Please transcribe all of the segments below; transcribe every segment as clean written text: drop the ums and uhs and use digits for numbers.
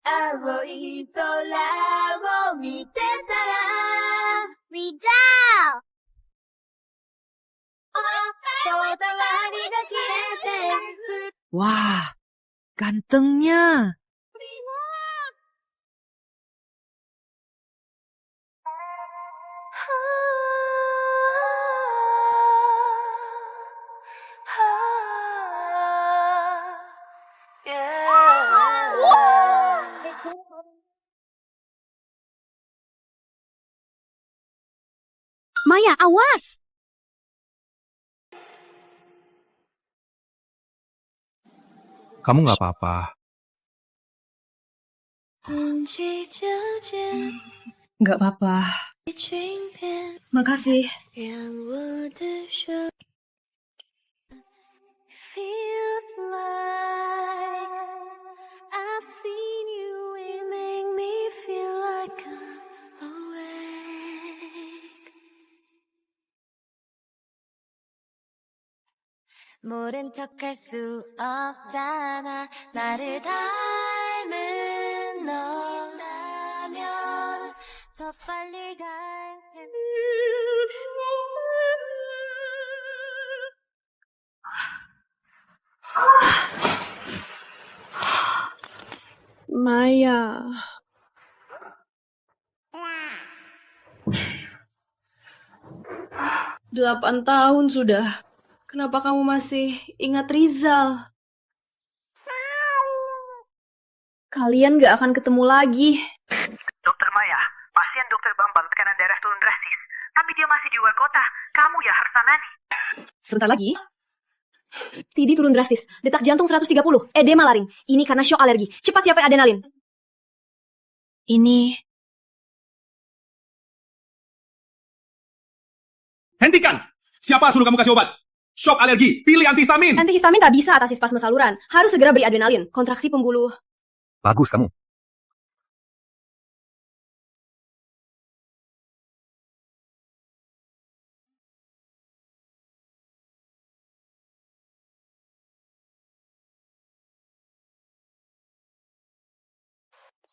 青い空を見てたら Rizal! こだわりが消えて Wah, gantengnya. Maya, awas! Kamu nggak apa-apa. Nggak apa-apa. Makasih. Feels like I've seen you, it make me feel like I'm awake. 모른 척할 수 없잖아 나를 닮은 너라면 더 빨리 갈 텐데. Maya. Delapan tahun sudah. Kenapa kamu masih ingat Rizal? Kalian gak akan ketemu lagi. Dokter Maya, pasien Dokter Bambang tekanan darah turun drastis. Tapi dia masih di luar kota. Kamu ya harus tangani. Sebentar lagi. Tidi turun drastis. Detak jantung 130. Edema laring. Ini karena shock alergi. Cepat siapin adrenalin. Ini Hentikan! Siapa suruh kamu kasih obat? Shock alergi, pilih antihistamin. Antihistamin tak bisa atasi spasme saluran. Harus segera beri adrenalin. Kontraksi pembuluh. Bagus kamu.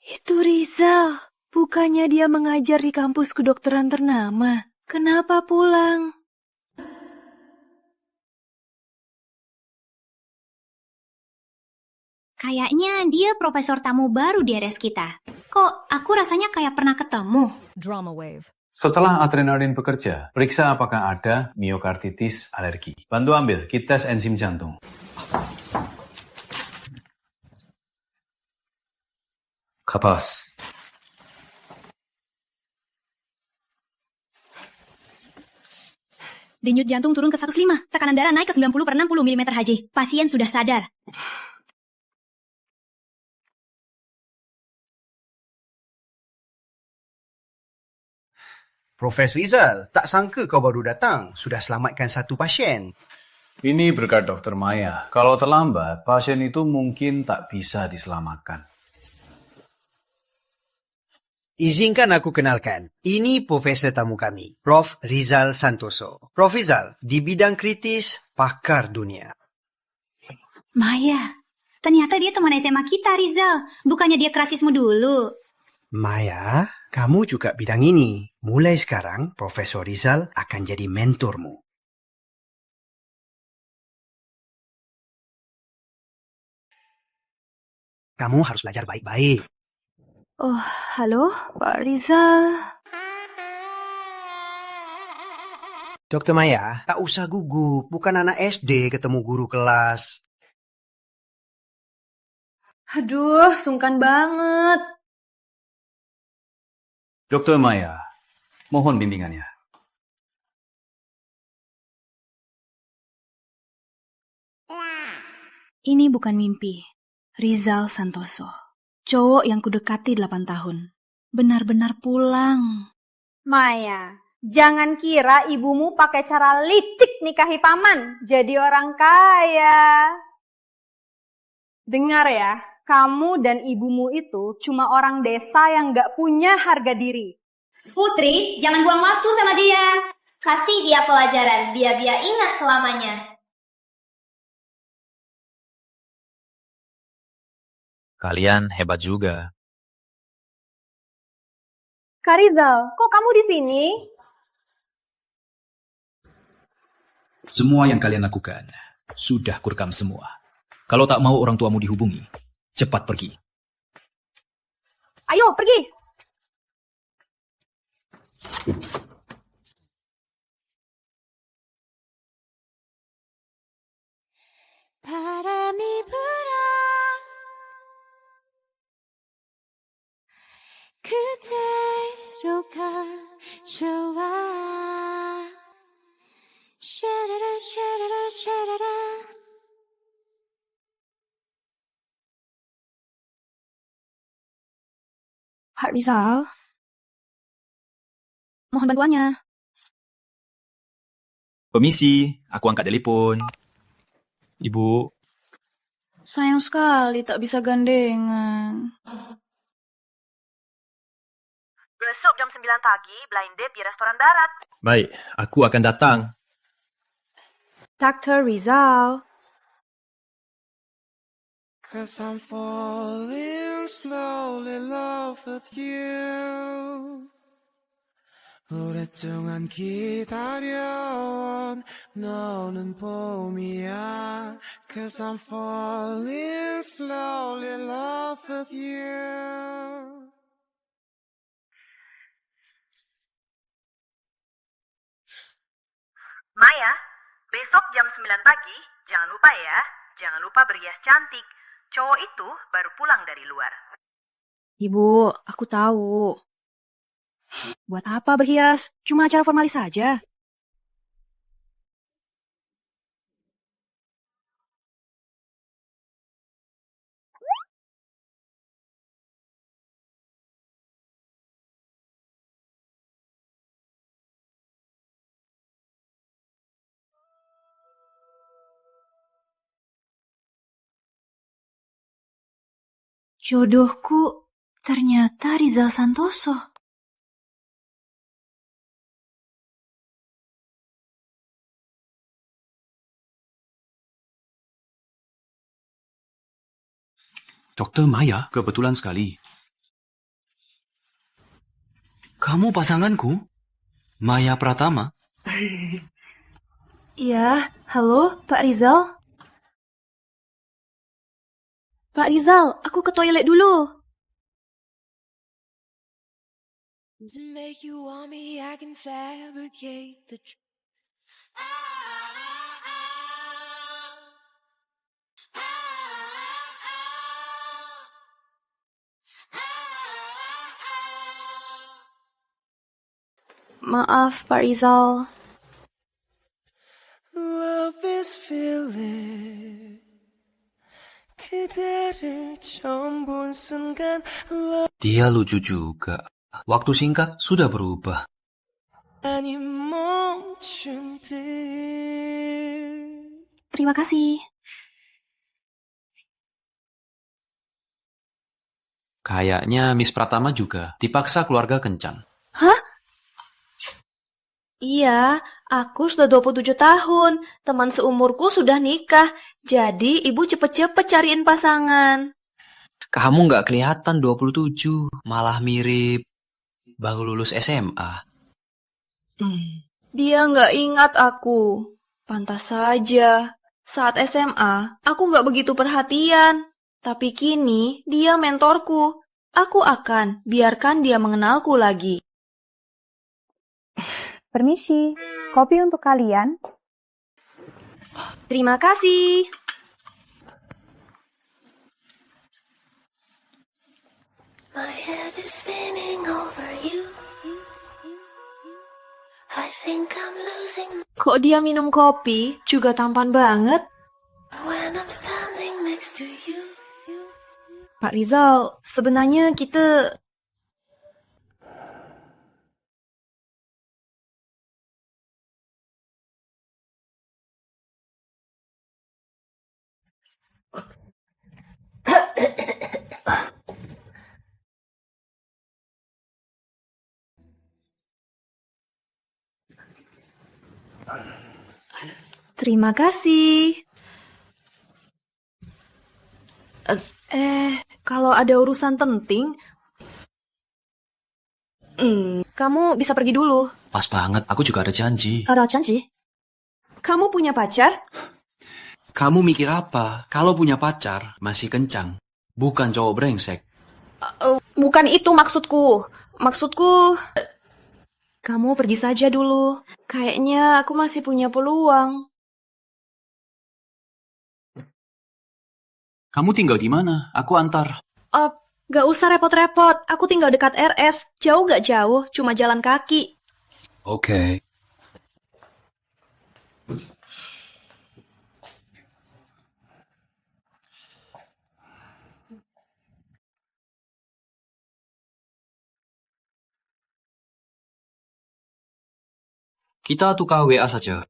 Itu Rizal. Bukannya dia mengajar di kampus kedokteran ternama. Kenapa pulang? Kayaknya dia profesor tamu baru di RS kita. Kok aku rasanya kayak pernah ketemu? Setelah adrenalin bekerja, periksa apakah ada miokarditis alergi. Bantu ambil kit tes enzim jantung. Kapas. Denyut jantung turun ke 105. Tekanan darah naik ke 90/60 mm Hg. Pasien sudah sadar. Profesor Rizal, tak sangka kau baru datang. Sudah selamatkan satu pasien. Ini berkat Dokter Maya. Kalau terlambat, pasien itu mungkin tak bisa diselamatkan. Izinkan aku kenalkan. Ini profesor tamu kami, Prof. Rizal Santoso. Prof. Rizal, di bidang kritis, pakar dunia. Maya, ternyata dia teman SMA kita, Rizal. Bukannya dia kerasismu dulu. Maya, kamu juga bidang ini. Mulai sekarang, Profesor Rizal akan jadi mentormu. Kamu harus belajar baik-baik. Oh, halo, Pak Rizal. Dokter Maya, tak usah gugup. Bukan anak SD ketemu guru kelas. Aduh, sungkan banget. Dokter Maya, mohon bimbingannya. Ini bukan mimpi. Rizal Santoso. Cowok yang kudekati 8 tahun. Benar-benar pulang. Maya, jangan kira ibumu pakai cara licik nikahi paman. Jadi orang kaya. Dengar ya, kamu dan ibumu itu cuma orang desa yang gak punya harga diri. Putri, jangan buang waktu sama dia. Kasih dia pelajaran, biar dia ingat selamanya. Kalian hebat juga. Kak Rizal, kok kamu di sini? Semua yang kalian lakukan sudah kurekam semua. Kalau tak mau orang tuamu dihubungi, cepat pergi. Ayo, pergi! 바람이 불어 그대로 가져와 샤라라 샤라라 샤라라 Pak Rizal, mohon bantuannya. Permisi, aku angkat telepon. Ibu, Sayang sekali tak bisa gandengan. Besok jam 9 pagi, blind date di restoran darat. Baik, aku akan datang. Dr. Rizal. Cause I'm falling slowly in love with you 오랫동안 기다려온 너는 봄이야 Cause I'm falling slowly in love with you Maya, besok jam 9 pagi, jangan lupa ya. Jangan lupa berhias cantik. Cowok itu baru pulang dari luar. Ibu, aku tahu. Buat apa berhias? Cuma acara formalis saja. Jodohku ternyata Rizal Santoso. Dokter Maya, kebetulan sekali. Kamu pasanganku? Maya Pratama? Iya, halo Pak Rizal. Pak Rizal, aku ke toilet dulu. To make you want me, I can fabricate the Maaf, Pak Rizal. Love is feeling 그대를 처음 본 순간 Dia lucu juga. Waktu singkat sudah berubah. 아니 멈춘 듯 Terima kasih. Kayaknya Miss Pratama juga dipaksa keluarga kencan. Hah? Iya, aku sudah 27 tahun. Teman seumurku sudah nikah. Jadi ibu cepet-cepet cariin pasangan. Kamu nggak kelihatan 27, malah mirip baru lulus SMA. Dia nggak ingat aku. Pantas saja. Saat SMA, aku nggak begitu perhatian. Tapi kini dia mentorku. Aku akan biarkan dia mengenalku lagi. Permisi, kopi untuk kalian. Terima kasih. My head is spinning over you I think I'm losing Kok dia minum kopi? Juga tampan banget. when I'm standing next to you Pak Rizal, sebenarnya kita... Terima kasih. Kalau ada urusan penting, Kamu bisa pergi dulu. Pas banget, aku juga ada janji. Ada janji? Kamu punya pacar? Kamu mikir apa? Kalau punya pacar, masih kencang. Bukan cowok brengsek. Bukan itu maksudku. Maksudku, kamu pergi saja dulu. Kayaknya aku masih punya peluang. Kamu tinggal di mana? Aku antar. Gak usah repot-repot. Aku tinggal dekat RS. Jauh gak jauh, cuma jalan kaki. Oke. Kita tukar WA saja.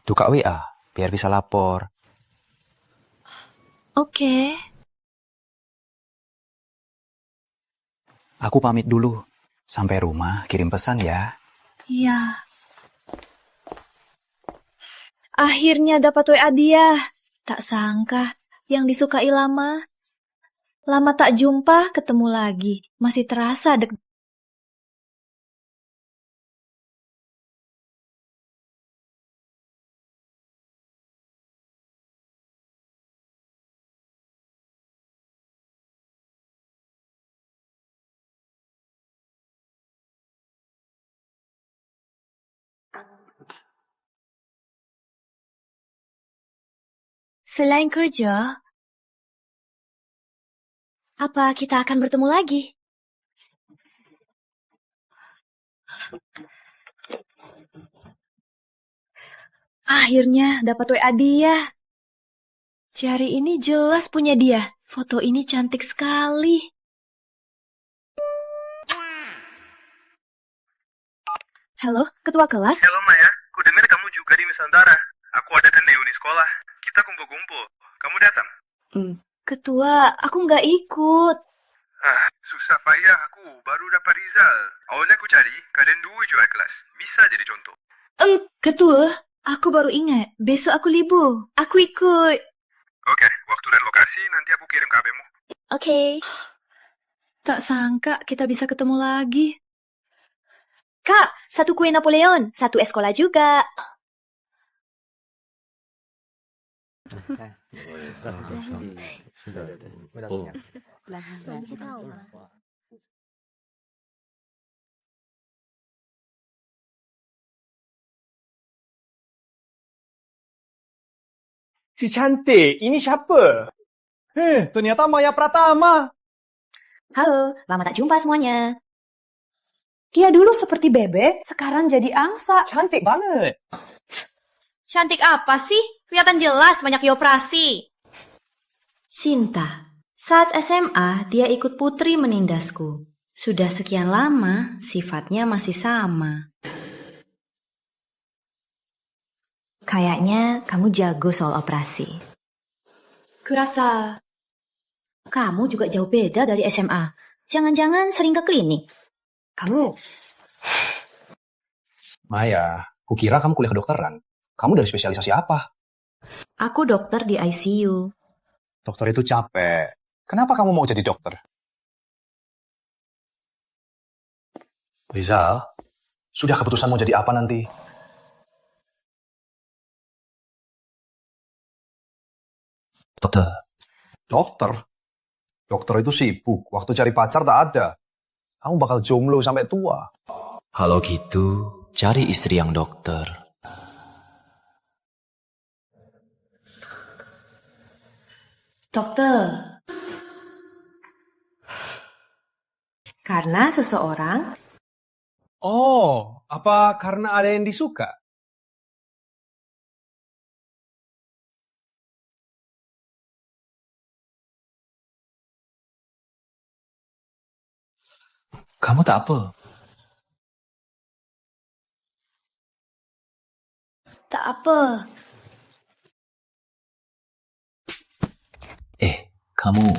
Tukar WA, biar bisa lapor. Oke. Aku pamit dulu. Sampai rumah, kirim pesan ya. Iya. Akhirnya dapat WA dia. Tak sangka, yang disukai lama. Lama tak jumpa, ketemu lagi. Masih terasa deg. Selain kerja, apa kita akan bertemu lagi? Akhirnya dapat WA dia. Jari ini jelas punya dia. Foto ini cantik sekali. Halo, ketua kelas? Halo Maya, ku dengar kamu juga di Nusantara. Aku ada reuni sekolah. Kita kumpul-kumpul. Kamu datang? Ketua, aku nggak ikut. Susah payah aku. Baru dapat Rizal. Awalnya aku cari kalian dua jual kelas. Bisa jadi contoh. Ketua, aku baru ingat. Besok aku libur. Aku ikut. Oke, waktu dan lokasi nanti aku kirim ke HPmu. Oke. Tak sangka kita bisa ketemu lagi. Kak, satu kue Napoleon. Satu es cola juga. Si cantik, ini siapa? Ternyata Maya Pratama. Halo, lama tak jumpa semuanya. Dia dulu seperti bebek, sekarang jadi angsa. Cantik banget. Cantik apa sih? Kelihatan jelas banyak dioperasi. Sinta, saat SMA dia ikut Putri menindasku. Sudah sekian lama, sifatnya masih sama. Kayaknya kamu jago soal operasi. Kurasa kamu juga jauh beda dari SMA. Jangan-jangan sering ke klinik. Kamu. Maya, kukira kamu kuliah kedokteran. Kamu dari spesialisasi apa? Aku dokter di ICU. Dokter itu capek. Kenapa kamu mau jadi dokter? Rizal, sudah keputusan mau jadi apa nanti? Dokter. Dokter? Dokter itu sibuk. Waktu cari pacar tak ada. Kamu bakal jomblo sampai tua. Kalau gitu, cari istri yang dokter. Dokter. Karena seseorang... Oh, apa karena ada yang disuka? Kamu tak apa? Tak apa. Kamu...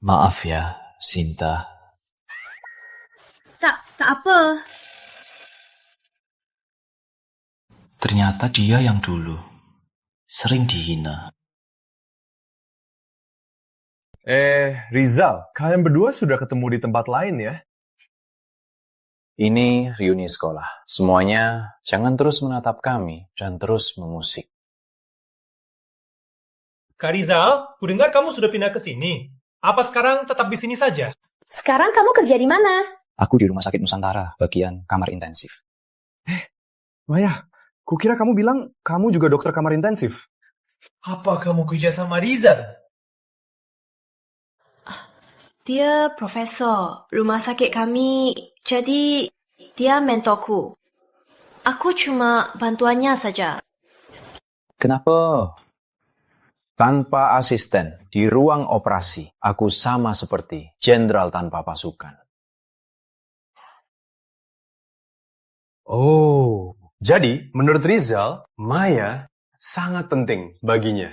Maaf ya, Sinta. Tak apa. Ternyata dia yang dulu sering dihina. Rizal, kalian berdua sudah ketemu di tempat lain ya? Ini reuni sekolah. Semuanya jangan terus menatap kami dan terus memusik. Kak Rizal, kudengar kamu sudah pindah ke sini. Apa sekarang tetap di sini saja? Sekarang kamu kerja di mana? Aku di Rumah Sakit Nusantara, bagian kamar intensif. Maya, kukira kamu bilang kamu juga dokter kamar intensif. Apa kamu kerja sama Rizal? Dia profesor rumah sakit kami, jadi dia mentorku. Aku cuma bantuannya saja. Kenapa? Tanpa asisten, di ruang operasi, aku sama seperti jenderal tanpa pasukan. Oh, jadi menurut Rizal, Maya sangat penting baginya.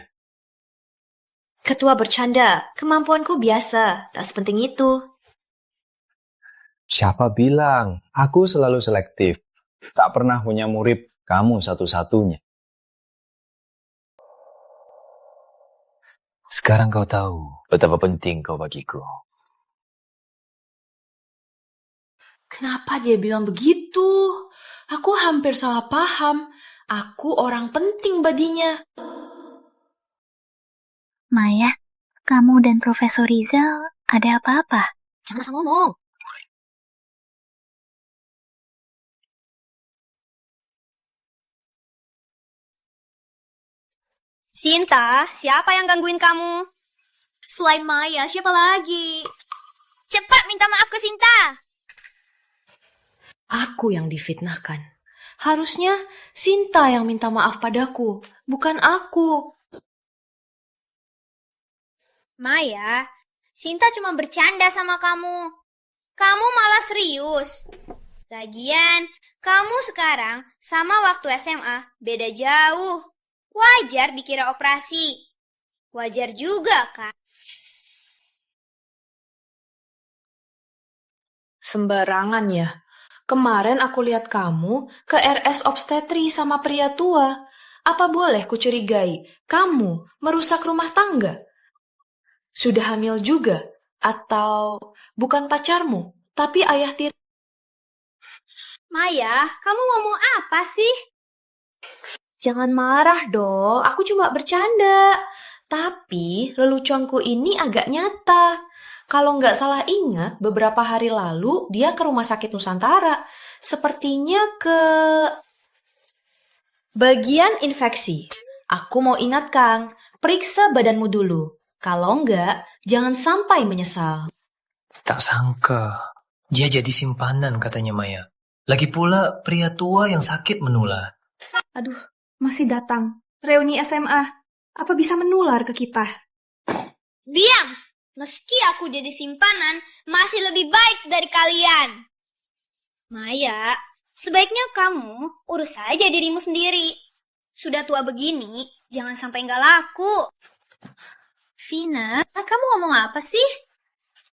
Ketua bercanda, kemampuanku biasa, tak sepenting itu. Siapa bilang? Aku selalu selektif. Tak pernah punya murid, kamu satu-satunya. Sekarang kau tahu betapa penting kau bagiku. Kenapa dia bilang begitu? Aku hampir salah paham. Aku orang penting baginya. Maya, kamu dan Profesor Rizal ada apa-apa? Jangan asal ngomong. Sinta, siapa yang gangguin kamu? Selain Maya, siapa lagi? Cepat minta maaf ke Sinta. Aku yang difitnahkan. Harusnya Sinta yang minta maaf padaku, bukan aku. Maya, Sinta cuma bercanda sama kamu. Kamu malah serius. Lagian, kamu sekarang sama waktu SMA beda jauh. Wajar dikira operasi. Wajar juga, Kak. Sembarangan ya. Kemarin aku lihat kamu ke RS obstetri sama pria tua. Apa boleh kucurigai kamu merusak rumah tangga? Sudah hamil juga? Atau bukan pacarmu, tapi ayah tiri? Maya, kamu ngomong apa sih? Jangan marah dong, aku cuma bercanda. Tapi leluconku ini agak nyata. Kalau nggak salah ingat, beberapa hari lalu dia ke Rumah Sakit Nusantara. Sepertinya ke bagian infeksi. Aku mau ingatkan, periksa badanmu dulu. Kalau nggak, jangan sampai menyesal. Tak sangka, dia jadi simpanan katanya Maya. Lagi pula pria tua yang sakit menular. Aduh, masih datang. Reuni SMA. Apa bisa menular ke kita? Diam! Meski aku jadi simpanan, masih lebih baik dari kalian. Maya, sebaiknya kamu urus saja dirimu sendiri. Sudah tua begini, jangan sampai nggak laku. Vina, kamu ngomong apa sih?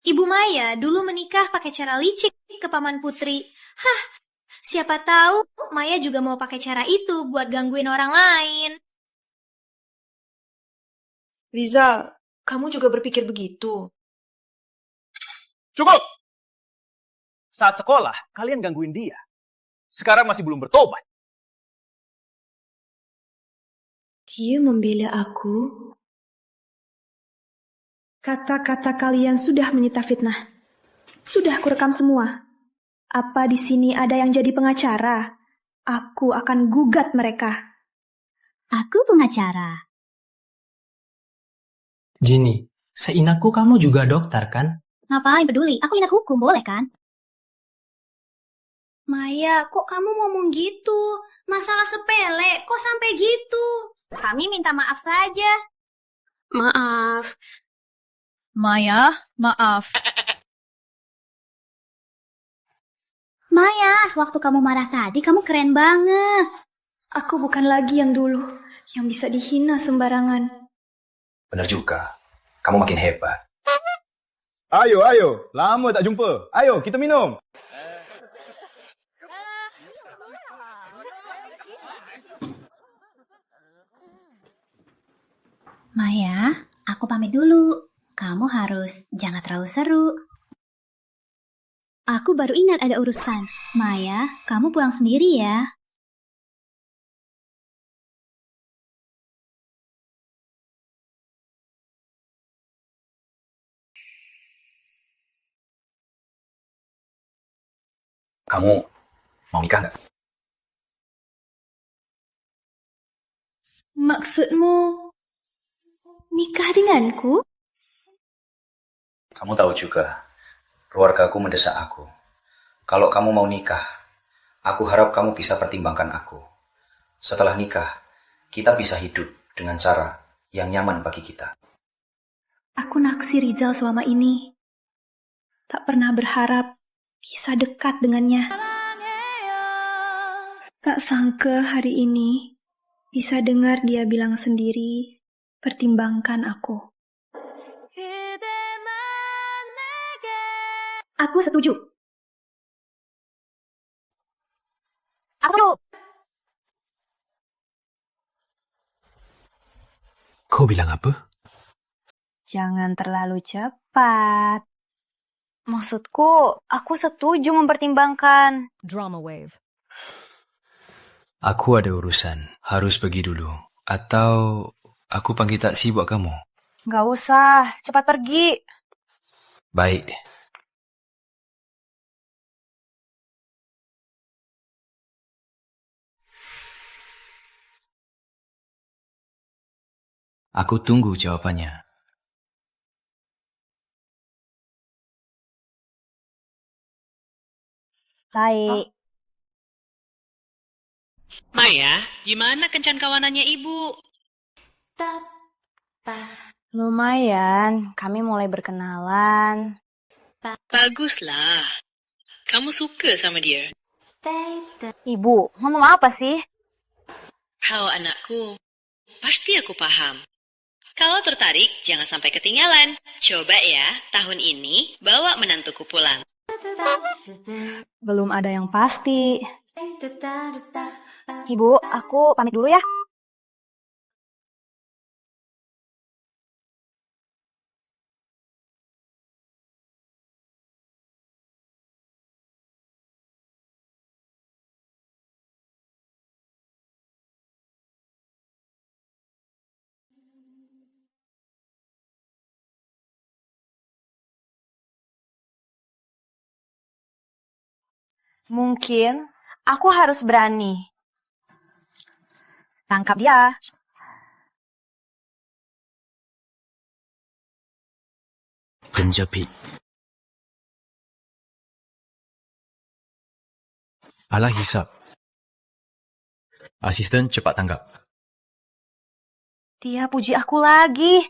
Ibu Maya dulu menikah pakai cara licik ke Paman Putri. Hah, siapa tahu Maya juga mau pakai cara itu buat gangguin orang lain. Rizal, kamu juga berpikir begitu? Cukup! Saat sekolah, kalian gangguin dia. Sekarang masih belum bertobat. Dia membela aku. Kata-kata kalian sudah menyita fitnah. Sudah kurekam semua. Apa di sini ada yang jadi pengacara? Aku akan gugat mereka. Aku pengacara. Gini, seingatku kamu juga dokter kan? Ngapain peduli? Aku ingat hukum, boleh kan? Maya, kok kamu ngomong gitu? Masalah sepele, kok sampai gitu? Kami minta maaf saja. Maaf. Maya, maaf. Maya, waktu kamu marah tadi, kamu keren banget. Aku bukan lagi yang dulu, yang bisa dihina sembarangan. Benar juga. Kamu makin hebat. Ayo, lama tak jumpa. Ayo, kita minum. Maya, aku pamit dulu. kamu harus jangan terlalu seru. Aku baru ingat ada urusan. Maya, kamu pulang sendiri ya. Kamu mau nikah nggak? Maksudmu nikah denganku? Kamu tahu juga, keluargaku mendesak aku. Kalau kamu mau nikah, aku harap kamu bisa pertimbangkan aku. Setelah nikah, kita bisa hidup dengan cara yang nyaman bagi kita. Aku naksir Rizal selama ini. Tak pernah berharap bisa dekat dengannya. Tak sangka hari ini bisa dengar dia bilang sendiri, pertimbangkan aku. Aku setuju. Kau bilang apa? Jangan terlalu cepat. Maksudku, aku setuju mempertimbangkan. Drama wave. Aku ada urusan, harus pergi dulu. Atau aku panggil taksi buat kamu? Gak usah, cepat pergi. Baik. Aku tunggu jawabannya. Baik. Maya, gimana kencan kawanannya ibu? Lumayan, kami mulai berkenalan. Baguslah. Kamu suka sama dia? Ibu, ngomong apa sih? Kau anakku, pasti aku paham. Kalau tertarik, jangan sampai ketinggalan. Coba ya, tahun ini bawa menantuku pulang. Belum ada yang pasti. Ibu, aku pamit dulu ya. Mungkin aku harus berani. Tangkap dia. Penjepit. Alah hisap. Asisten cepat tanggap. Dia puji aku lagi.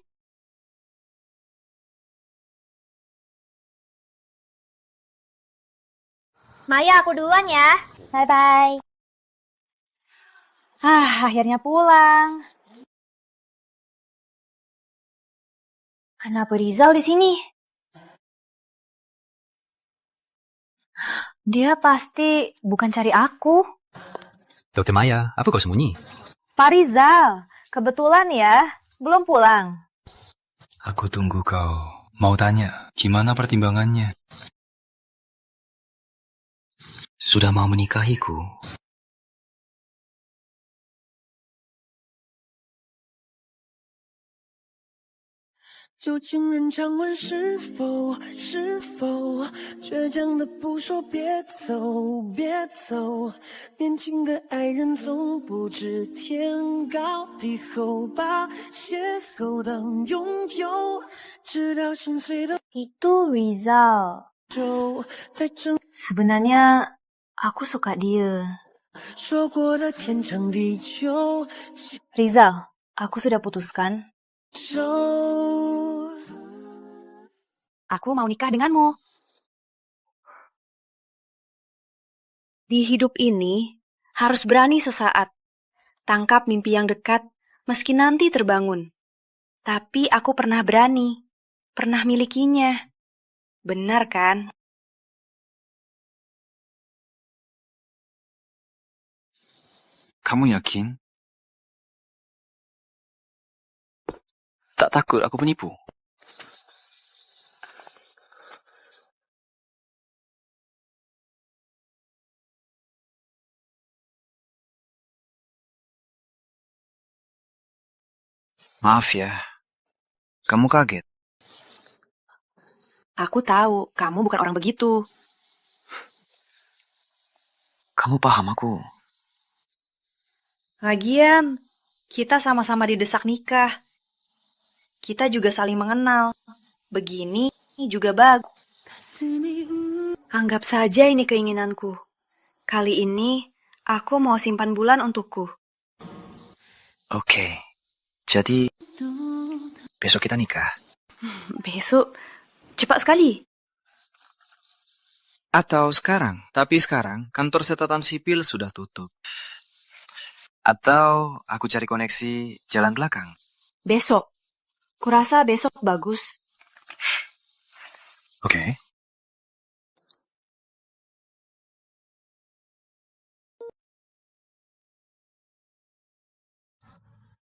Maya, aku duluan ya. Bye-bye. Akhirnya pulang. Kenapa Rizal di sini? Dia pasti bukan cari aku. Dokter Maya, apa kau sembunyi? Pak Rizal, kebetulan ya, belum pulang. Aku tunggu kau. Mau tanya, gimana pertimbangannya? Sudah mau menikahiku?旧情人常问是否倔强的不说别走别走，年轻的爱人总不知天高地厚，把邂逅当拥有，直到心碎的 Itu Rizal. Sebenarnya aku suka dia. 说过的天长地久。 Rizal, aku sudah putuskan. Aku mau nikah denganmu. Di hidup ini, harus berani sesaat. Tangkap mimpi yang dekat, meski nanti terbangun. Tapi aku pernah berani. Pernah milikinya. Benar kan? Kamu yakin? Tak takut aku penipu? Maaf ya, kamu kaget. Aku tahu, kamu bukan orang begitu. Kamu paham aku. Lagian, kita sama-sama didesak nikah. Kita juga saling mengenal. Begini juga bagus. Anggap saja ini keinginanku. Kali ini, aku mau simpan bulan untukku. Oke, jadi besok kita nikah. Besok? Cepat sekali. Atau sekarang, tapi sekarang kantor catatan sipil sudah tutup. Atau aku cari koneksi jalan belakang. Besok. Kurasa besok bagus. Oke.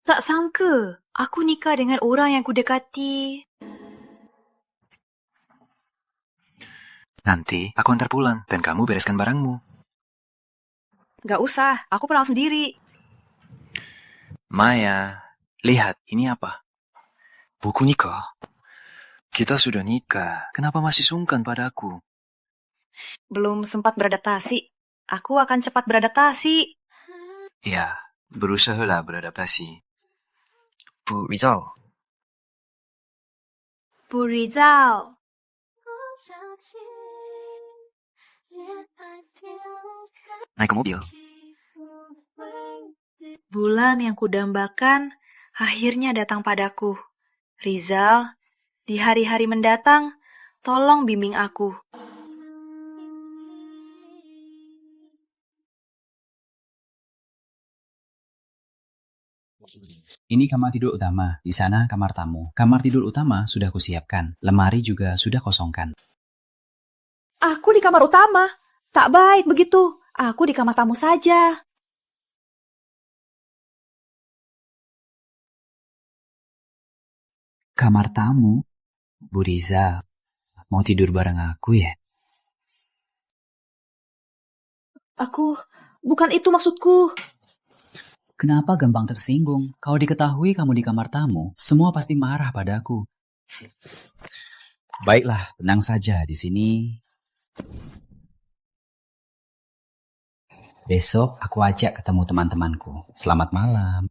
Tak sangka, aku nikah dengan orang yang kudekati. Nanti aku antar pulang dan kamu bereskan barangmu. Gak usah, aku pulang sendiri. Maya, lihat ini apa? Buku nikah. Kita sudah nikah, kenapa masih sungkan padaku? Belum sempat beradaptasi. Aku akan cepat beradaptasi. Ya, berusahalah beradaptasi. Bu Rizal. Bu Rizal. Naik ke mobil. Bulan yang kudambakan akhirnya datang padaku. Rizal, di hari-hari mendatang, tolong bimbing aku. Ini kamar tidur utama, di sana kamar tamu. Kamar tidur utama sudah kusiapkan, lemari juga sudah kosongkan. Aku di kamar utama. Tak baik begitu. Aku di kamar tamu saja. Kamar tamu? Bu Riza, mau tidur bareng aku ya? Bukan itu maksudku. Kenapa gampang tersinggung? Kalau diketahui kamu di kamar tamu, semua pasti marah padaku. Baiklah, tenang saja di sini. Besok aku ajak ketemu teman-temanku. Selamat malam.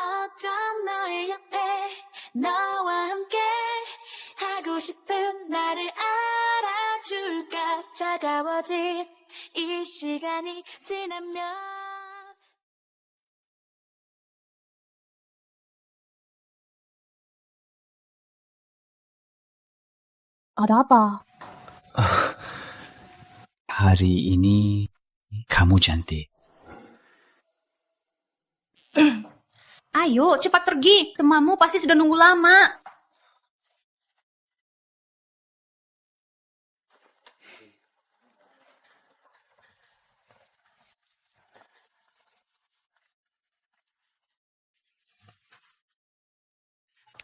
어쩜 너의 옆에 너와 함께 하고 싶은 나를 알아줄까 차가워진 이 시간이 지나면 Ada apa? Hari ini kamu cantik. Ayo, cepat pergi. Temanmu pasti sudah nunggu lama.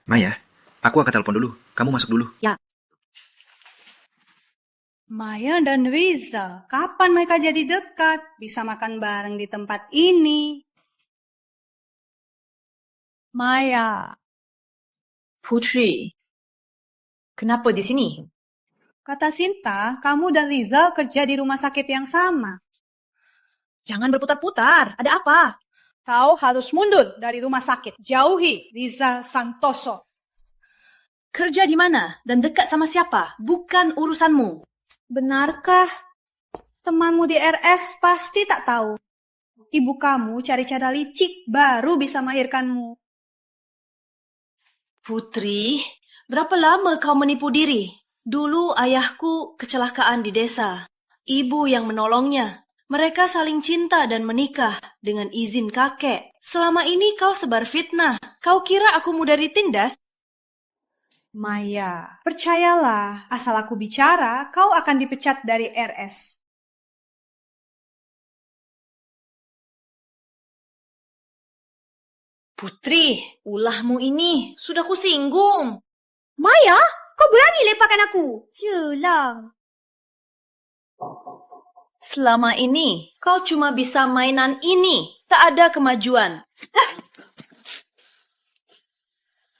Maya, aku akan telepon dulu. Kamu masuk dulu. Ya. Maya dan Riza, kapan mereka jadi dekat? Bisa makan bareng di tempat ini. Maya. Putri, kenapa di sini? Kata Sinta, kamu dan Riza kerja di rumah sakit yang sama. Jangan berputar-putar. Ada apa? Kau harus mundur dari rumah sakit. Jauhi Riza Santoso. Kerja di mana dan dekat sama siapa? Bukan urusanmu. Benarkah? Temanmu di RS pasti tak tahu. Ibu kamu cari cara licik baru bisa melahirkanmu. Putri, berapa lama kau menipu diri? Dulu ayahku kecelakaan di desa. Ibu yang menolongnya. Mereka saling cinta dan menikah dengan izin kakek. Selama ini kau sebar fitnah. Kau kira aku mudah ditindas? Maya, percayalah, asal aku bicara, kau akan dipecat dari RS. Putri, ulahmu ini sudah kusinggung. Maya, kau berani lepaskan aku? Culang. Selama ini, kau cuma bisa mainan ini. Tak ada kemajuan.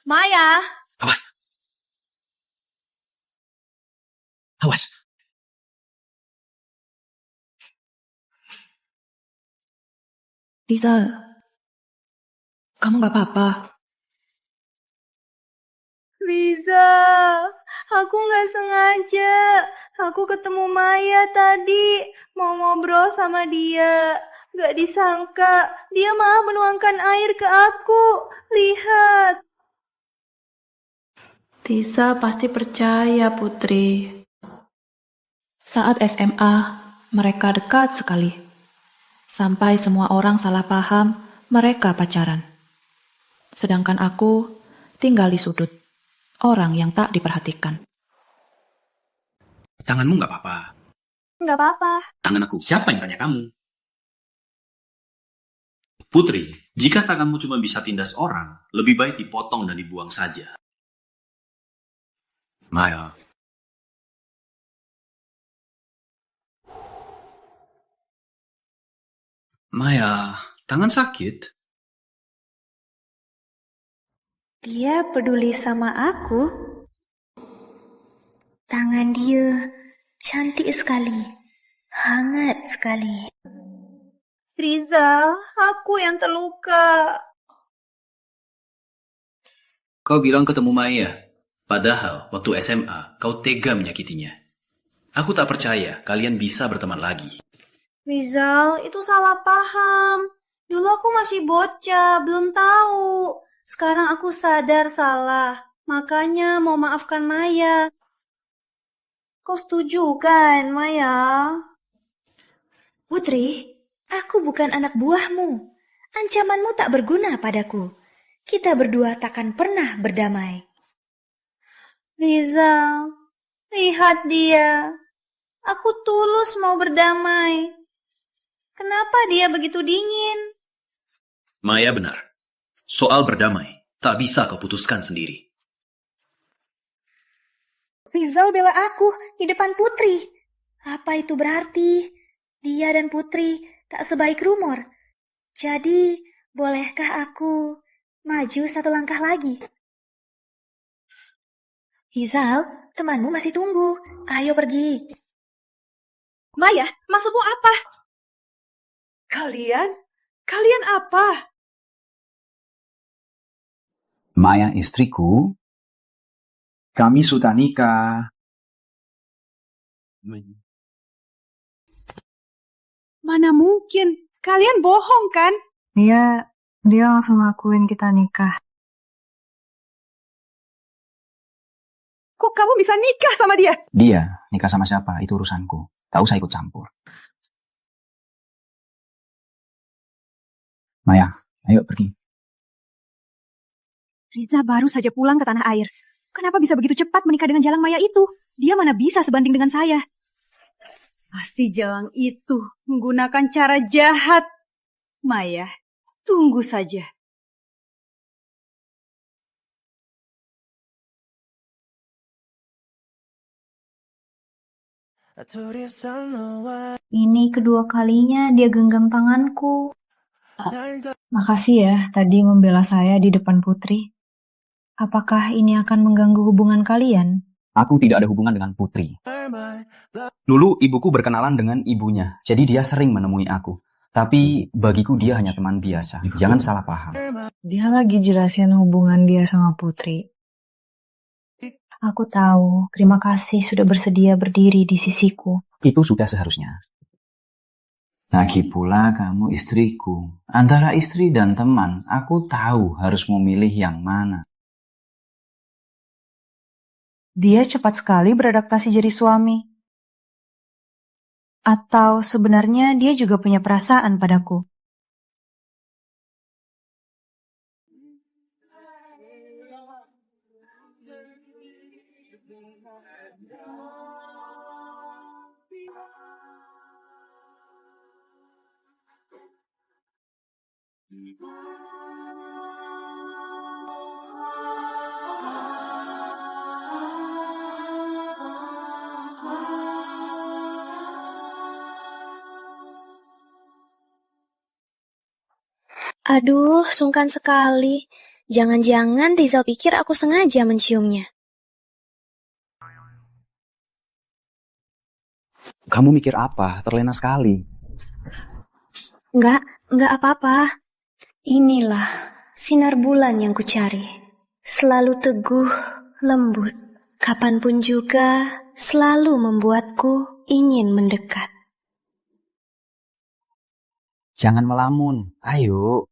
Maya. Awas. Awas. Rizal, kamu gak apa-apa? Riza, aku gak sengaja. Aku ketemu Maya tadi, mau ngobrol sama dia. Gak disangka, dia malah menuangkan air ke aku. Lihat. Tisa pasti percaya, Putri. Saat SMA, mereka dekat sekali. Sampai semua orang salah paham mereka pacaran. Sedangkan aku tinggal di sudut. Orang yang tak diperhatikan. Tanganmu nggak apa-apa. Nggak apa-apa. Tangan aku. Siapa yang tanya kamu? Putri, jika tanganmu cuma bisa tindas orang, lebih baik dipotong dan dibuang saja. Maya. Maya, tangan sakit? Dia peduli sama aku. Tangan dia cantik sekali, hangat sekali. Rizal, aku yang terluka. Kau bilang ketemu Maya, padahal waktu SMA kau tega menyakitinya. Aku tak percaya kalian bisa berteman lagi. Rizal, itu salah paham. Dulu aku masih bocah, belum tahu. Sekarang aku sadar salah, makanya mau maafkan Maya. Kau setuju kan, Maya? Putri, aku bukan anak buahmu. Ancamanmu tak berguna padaku. Kita berdua takkan pernah berdamai. Rizal, lihat dia. Aku tulus mau berdamai. Kenapa dia begitu dingin? Maya benar. Soal berdamai, tak bisa kau putuskan sendiri. Rizal bela aku di depan Putri. Apa itu berarti? Dia dan Putri tak sebaik rumor. Jadi, bolehkah aku maju satu langkah lagi? Rizal, temanmu masih tunggu. Ayo pergi. Maya, maksudmu apa? Kalian apa? Maya istriku, kami sudah nikah. Mana mungkin? Kalian bohong kan? Dia langsung ngakuin kita nikah. Kok kamu bisa nikah sama dia? Dia nikah sama siapa? Itu urusanku. Tak usah ikut campur. Maya, ayo pergi. Riza baru saja pulang ke tanah air. Kenapa bisa begitu cepat menikah dengan Jalang Maya itu? Dia mana bisa sebanding dengan saya? Pasti Jalang itu menggunakan cara jahat. Maya, tunggu saja. Ini kedua kalinya dia genggam tanganku. Makasih ya tadi membela saya di depan Putri. Apakah ini akan mengganggu hubungan kalian? Aku tidak ada hubungan dengan Putri. Dulu ibuku berkenalan dengan ibunya, jadi dia sering menemui aku. Tapi bagiku dia hanya teman biasa. Jangan salah paham. Dia lagi jelasin hubungan dia sama Putri. Aku tahu, terima kasih sudah bersedia berdiri di sisiku. Itu sudah seharusnya. Lagi pula kamu istriku. Antara istri dan teman, aku tahu harus memilih yang mana. Dia cepat sekali beradaptasi jadi suami. Atau sebenarnya dia juga punya perasaan padaku. Aduh, sungkan sekali. Jangan-jangan Rizal pikir aku sengaja menciumnya. Kamu mikir apa? Terlena sekali. Enggak apa-apa. Inilah sinar bulan yang kucari. Selalu teguh, lembut. Kapanpun juga selalu membuatku ingin mendekat. Jangan melamun. Ayo.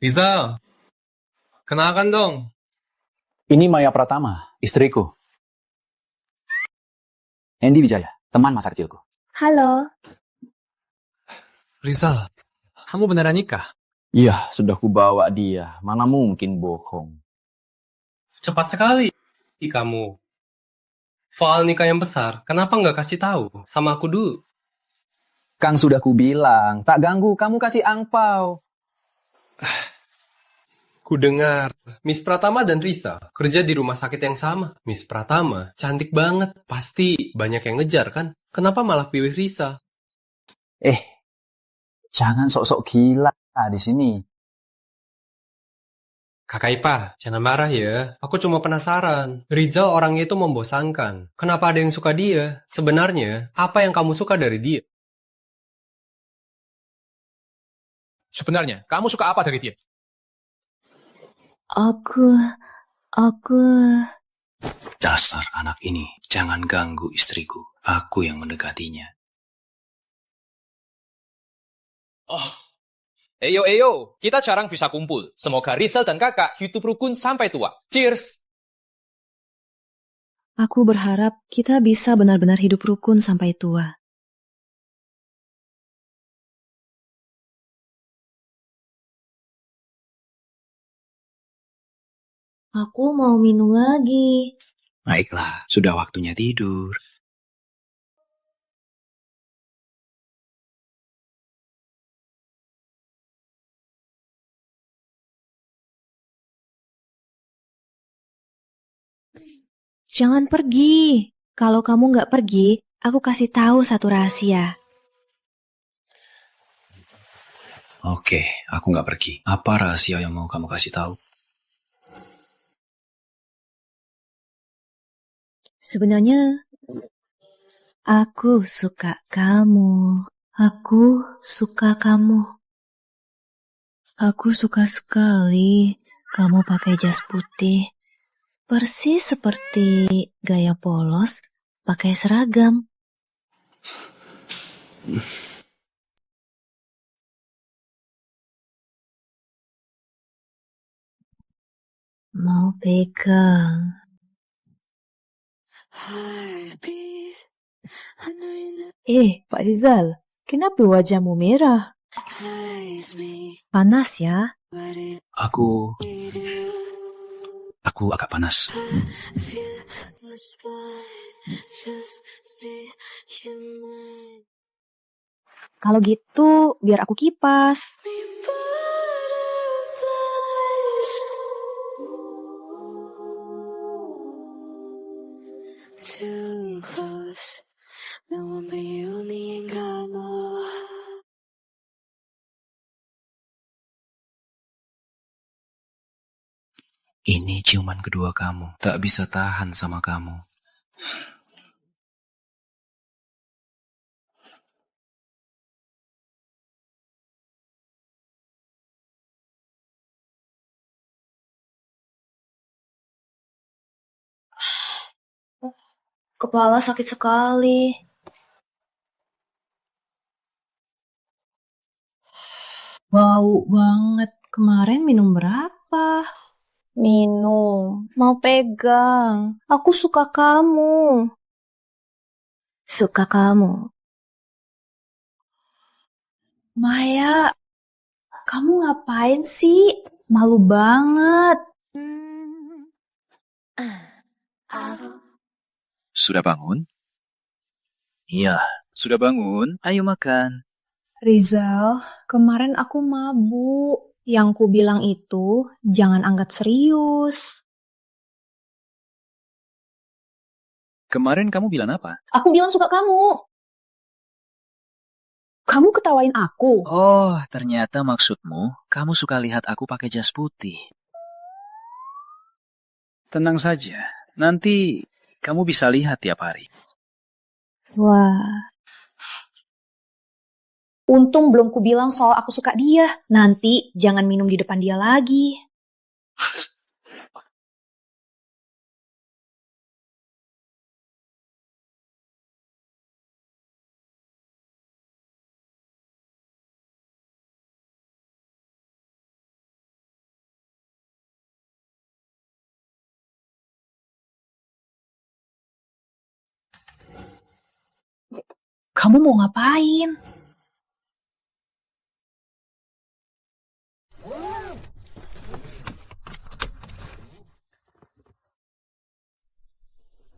Rizal, kenalkan dong. Ini Maya Pratama, istriku. Andy Wijaya, teman masa kecilku. Halo. Rizal, kamu beneran nikah? Iya, sudah kubawa dia. Mana mungkin bohong. Cepat sekali kamu. Soal nikah yang besar, kenapa nggak kasih tahu sama aku dulu? Kang sudah kubilang, tak ganggu, kamu kasih angpau. Ku dengar, Miss Pratama dan Risa kerja di rumah sakit yang sama. Miss Pratama cantik banget, pasti banyak yang ngejar kan? Kenapa malah pilih Risa? Jangan sok-sok gila di sini. Kakak Ipa, jangan marah ya. Aku cuma penasaran. Rizal orangnya itu membosankan. Kenapa ada yang suka dia? Sebenarnya, apa yang kamu suka dari dia? Sebenarnya, kamu suka apa dari dia? Aku... Dasar anak ini, jangan ganggu istriku. Aku yang mendekatinya. Oh, eyo, kita jarang bisa kumpul. Semoga Rizal dan kakak hidup rukun sampai tua. Cheers! Aku berharap kita bisa benar-benar hidup rukun sampai tua. Aku mau minum lagi. Baiklah, sudah waktunya tidur. Jangan pergi. Kalau kamu nggak pergi, aku kasih tahu satu rahasia. Oke, aku nggak pergi. Apa rahasia yang mau kamu kasih tahu? Sebenarnya, Aku suka kamu. Aku suka kamu. Aku suka sekali kamu pakai jas putih. Persis seperti gaya polos pakai seragam. Mau pegang. Pak Rizal, kenapa wajahmu merah? Panas ya? Aku agak panas. kalau gitu biar aku kipas. Ini ciuman kedua kamu. Tak bisa tahan sama kamu. Kepala sakit sekali. Bau banget. Kemarin minum berapa? Minum. Mau pegang. Aku suka kamu. Suka kamu. Maya, kamu ngapain sih? Malu banget. Sudah bangun? Iya, sudah bangun. Ayo makan. Rizal, kemarin aku mabuk. Yang ku bilang itu, jangan anggap serius. Kemarin kamu bilang apa? Aku bilang suka kamu. Kamu ketawain aku. Oh, ternyata maksudmu kamu suka lihat aku pakai jas putih. Tenang saja, nanti kamu bisa lihat tiap hari. Wah. Untung belum ku bilang soal aku suka dia. Nanti jangan minum di depan dia lagi. Kamu mau ngapain?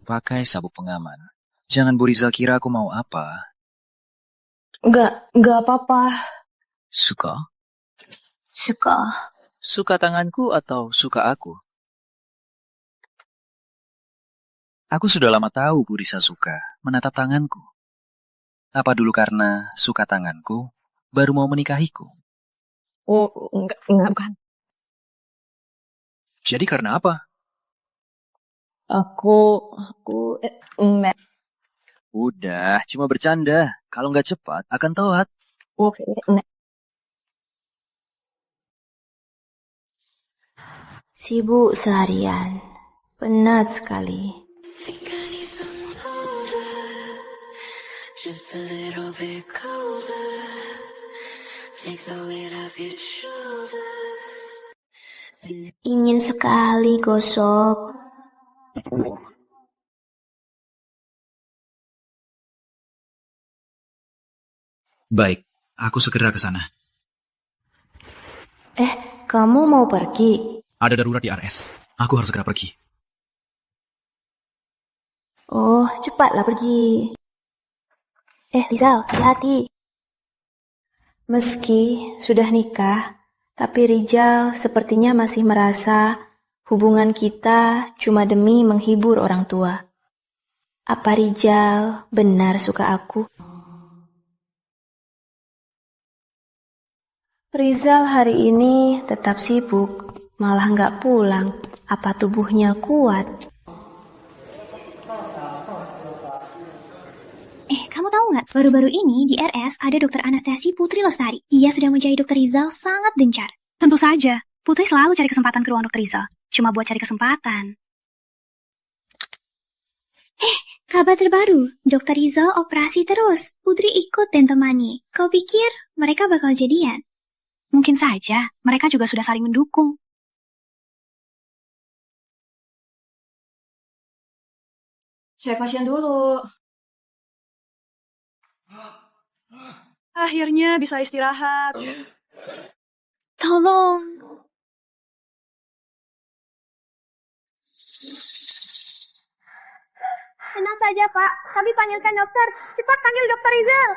Pakai sabuk pengaman. Jangan Bu Rizal kira aku mau apa. Enggak apa-apa. Suka? Suka. Suka tanganku atau suka aku? Aku sudah lama tahu Bu Rizal suka menatap tanganku. Apa dulu karena suka tanganku, baru mau menikahiku? Oh, enggak bukan. Jadi karena apa? Enggak. Udah, cuma bercanda. Kalau nggak cepat, akan telat. Oke, enggak. Sibuk seharian, penat sekali. Ingin sekali gosok. Baik, aku segera ke sana. Kamu mau pergi? Ada darurat di RS. Aku harus segera pergi. Oh, cepatlah pergi. Rizal, hati-hati. Meski sudah nikah, tapi Rizal sepertinya masih merasa hubungan kita cuma demi menghibur orang tua. Apa Rizal benar suka aku? Rizal hari ini tetap sibuk, malah nggak pulang. Apa tubuhnya kuat? Kamu tahu nggak? Baru-baru ini di RS ada dokter anestesi Putri Lestari. Ia sudah mencari dokter Rizal sangat gencar. Tentu saja, Putri selalu cari kesempatan ke ruang dokter Rizal. Cuma buat cari kesempatan. Kabar terbaru, dokter Rizal operasi terus. Putri ikut dan temani. Kau pikir mereka bakal jadian? Mungkin saja, mereka juga sudah saling mendukung. Cek pasien dulu. Akhirnya bisa istirahat. Tolong. Tenang saja, Pak. Kami panggilkan dokter. Cepat panggil dokter Rizal.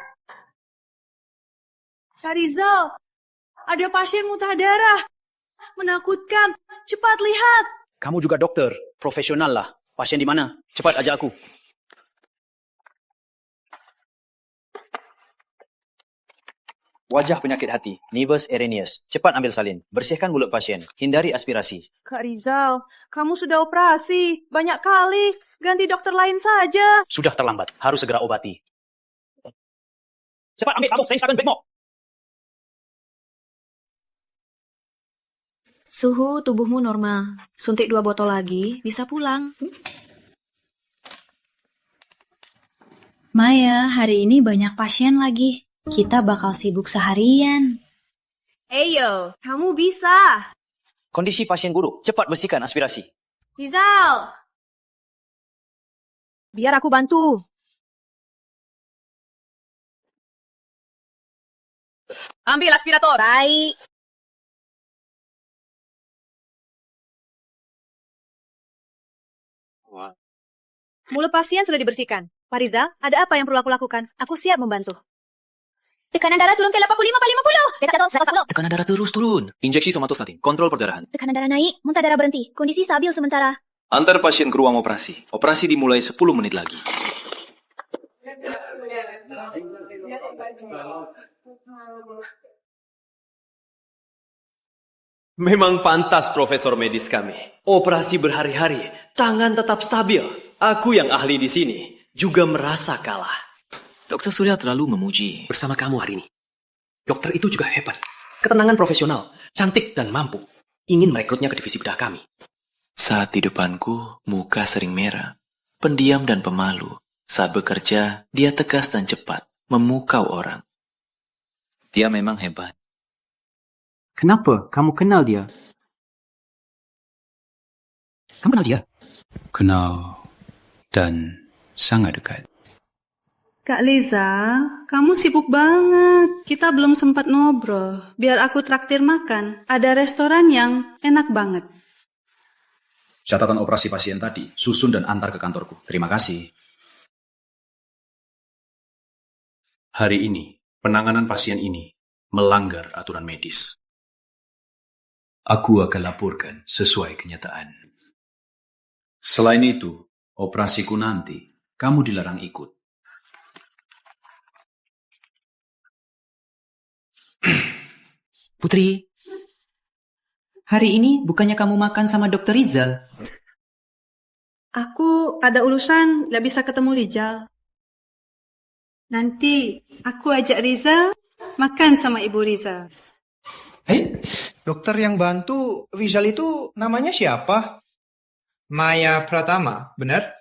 Kak Rizal, ada pasien muntah darah. Menakutkan. Cepat lihat. Kamu juga dokter, profesional lah. Pasien di mana? Cepat ajak aku. Wajah penyakit hati, nevus eryneus. Cepat ambil salin. Bersihkan mulut pasien. Hindari aspirasi. Kak Rizal, kamu sudah operasi. Banyak kali. Ganti dokter lain saja. Sudah terlambat. Harus segera obati. Cepat ambil tabung Seinstagen Blackmore. Suhu tubuhmu normal. Suntik 2 botol lagi, bisa pulang. Maya, hari ini banyak pasien lagi. Kita bakal sibuk seharian. Eyo, kamu bisa. Kondisi pasien buruk. Cepat bersihkan aspirasi. Rizal. Biar aku bantu. Ambil aspirator. Baik. Mulut pasien sudah dibersihkan. Pak Rizal, ada apa yang perlu aku lakukan? Aku siap membantu. Tekanan darah turun ke 85/50. Tekanan darah terus turun. Injeksi somatostatin. Kontrol perdarahan. Tekanan darah naik, muntah darah berhenti. Kondisi stabil sementara. Antar pasien ke ruang operasi. Operasi dimulai 10 menit lagi. Memang pantas Profesor Medis kami. Operasi berhari-hari, tangan tetap stabil. Aku yang ahli di sini juga merasa kalah. Dokter Surya terlalu memuji. Bersama kamu hari ini. Dokter itu juga hebat. Ketenangan profesional, cantik dan mampu. Ingin merekrutnya ke divisi bedah kami. Saat di depanku, muka sering merah. Pendiam dan pemalu. Saat bekerja, dia tegas dan cepat. Memukau orang. Dia memang hebat. Kenapa? Kamu kenal dia? Kamu kenal dia? Kenal dan sangat dekat. Kak Liza, kamu sibuk banget. Kita belum sempat ngobrol. Biar aku traktir makan. Ada restoran yang enak banget. Catatan operasi pasien tadi, susun dan antar ke kantorku. Terima kasih. Hari ini, penanganan pasien ini melanggar aturan medis. Aku akan laporkan sesuai kenyataan. Selain itu, operasiku nanti, kamu dilarang ikut. Putri, hari ini bukannya kamu makan sama Dokter Rizal? Aku ada urusan, gak bisa ketemu Rizal. Nanti aku ajak Rizal makan sama Ibu Rizal. Dokter yang bantu Rizal itu namanya siapa? Maya Pratama, benar?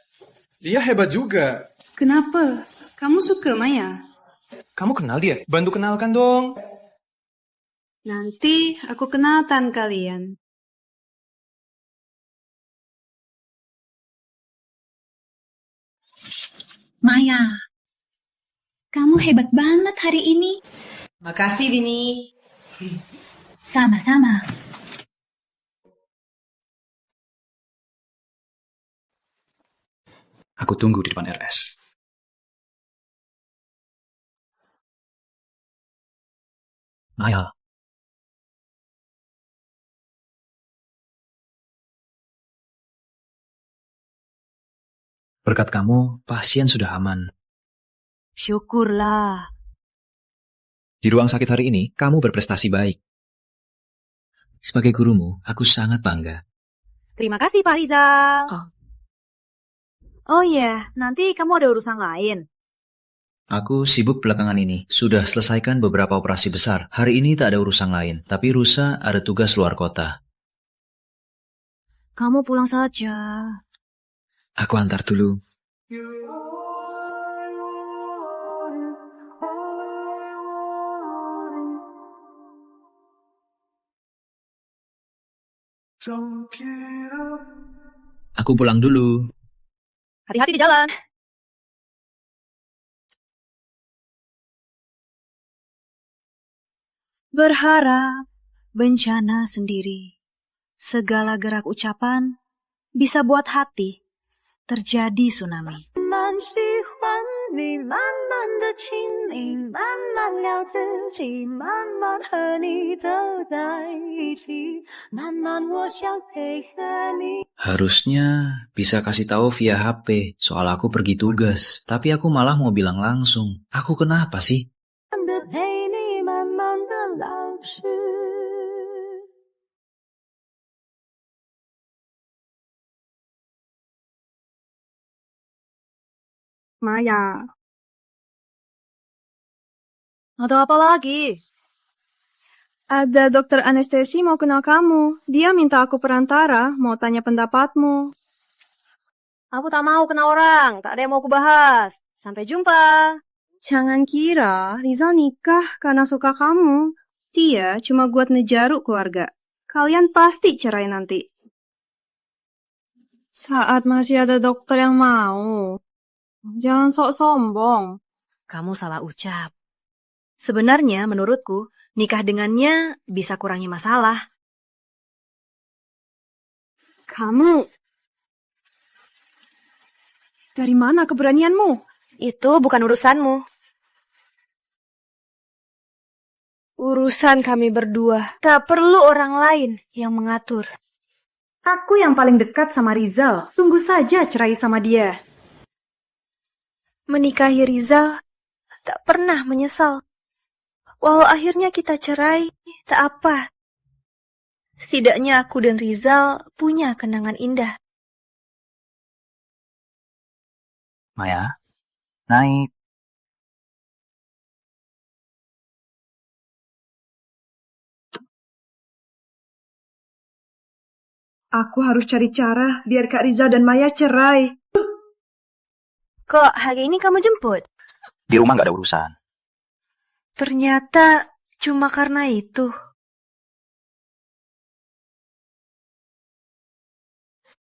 Dia hebat juga. Kenapa? Kamu suka Maya? Kamu kenal dia? Bantu kenalkan dong. Nanti aku kenalkan kalian. Maya, kamu hebat banget hari ini. Makasih, Dini. Sama-sama. Aku tunggu di depan RS. Maya. Berkat kamu, pasien sudah aman. Syukurlah. Di ruang sakit hari ini, kamu berprestasi baik. Sebagai gurumu, aku sangat bangga. Terima kasih Pak Rizal. Oh iya, nanti kamu ada urusan lain. Aku sibuk belakangan ini. Sudah selesaikan beberapa operasi besar. Hari ini tak ada urusan lain, tapi Rusa ada tugas luar kota. Kamu pulang saja. Aku antar dulu. Aku pulang dulu. Hati-hati di jalan. Berharap bencana sendiri. Segala gerak ucapan bisa buat hati terjadi tsunami. Harusnya bisa kasih tahu via HP soal aku pergi tugas, tapi aku malah mau bilang langsung. Aku kenapa sih? Maya. Ada apa lagi? Ada dokter anestesi mau kenal kamu. Dia minta aku perantara, mau tanya pendapatmu. Aku tak mau kenal orang, tak ada yang mau kubahas. Sampai jumpa. Jangan kira Rizal nikah karena suka kamu. Dia cuma buat ngejaruk keluarga. Kalian pasti cerai nanti. Saat masih ada dokter yang mau. Jangan sok sombong. Kamu salah ucap. Sebenarnya menurutku, nikah dengannya bisa kurangi masalah. Kamu... Dari mana keberanianmu? Itu bukan urusanmu. Urusan kami berdua. Tak perlu orang lain yang mengatur. Aku yang paling dekat sama Rizal. Tunggu saja cerai sama dia. Menikahi Rizal tak pernah menyesal. Walau akhirnya kita cerai, tak apa. Setidaknya aku dan Rizal punya kenangan indah. Maya, naik. Aku harus cari cara biar Kak Rizal dan Maya cerai. Kok hari ini kamu jemput? Di rumah nggak ada urusan. Ternyata cuma karena itu.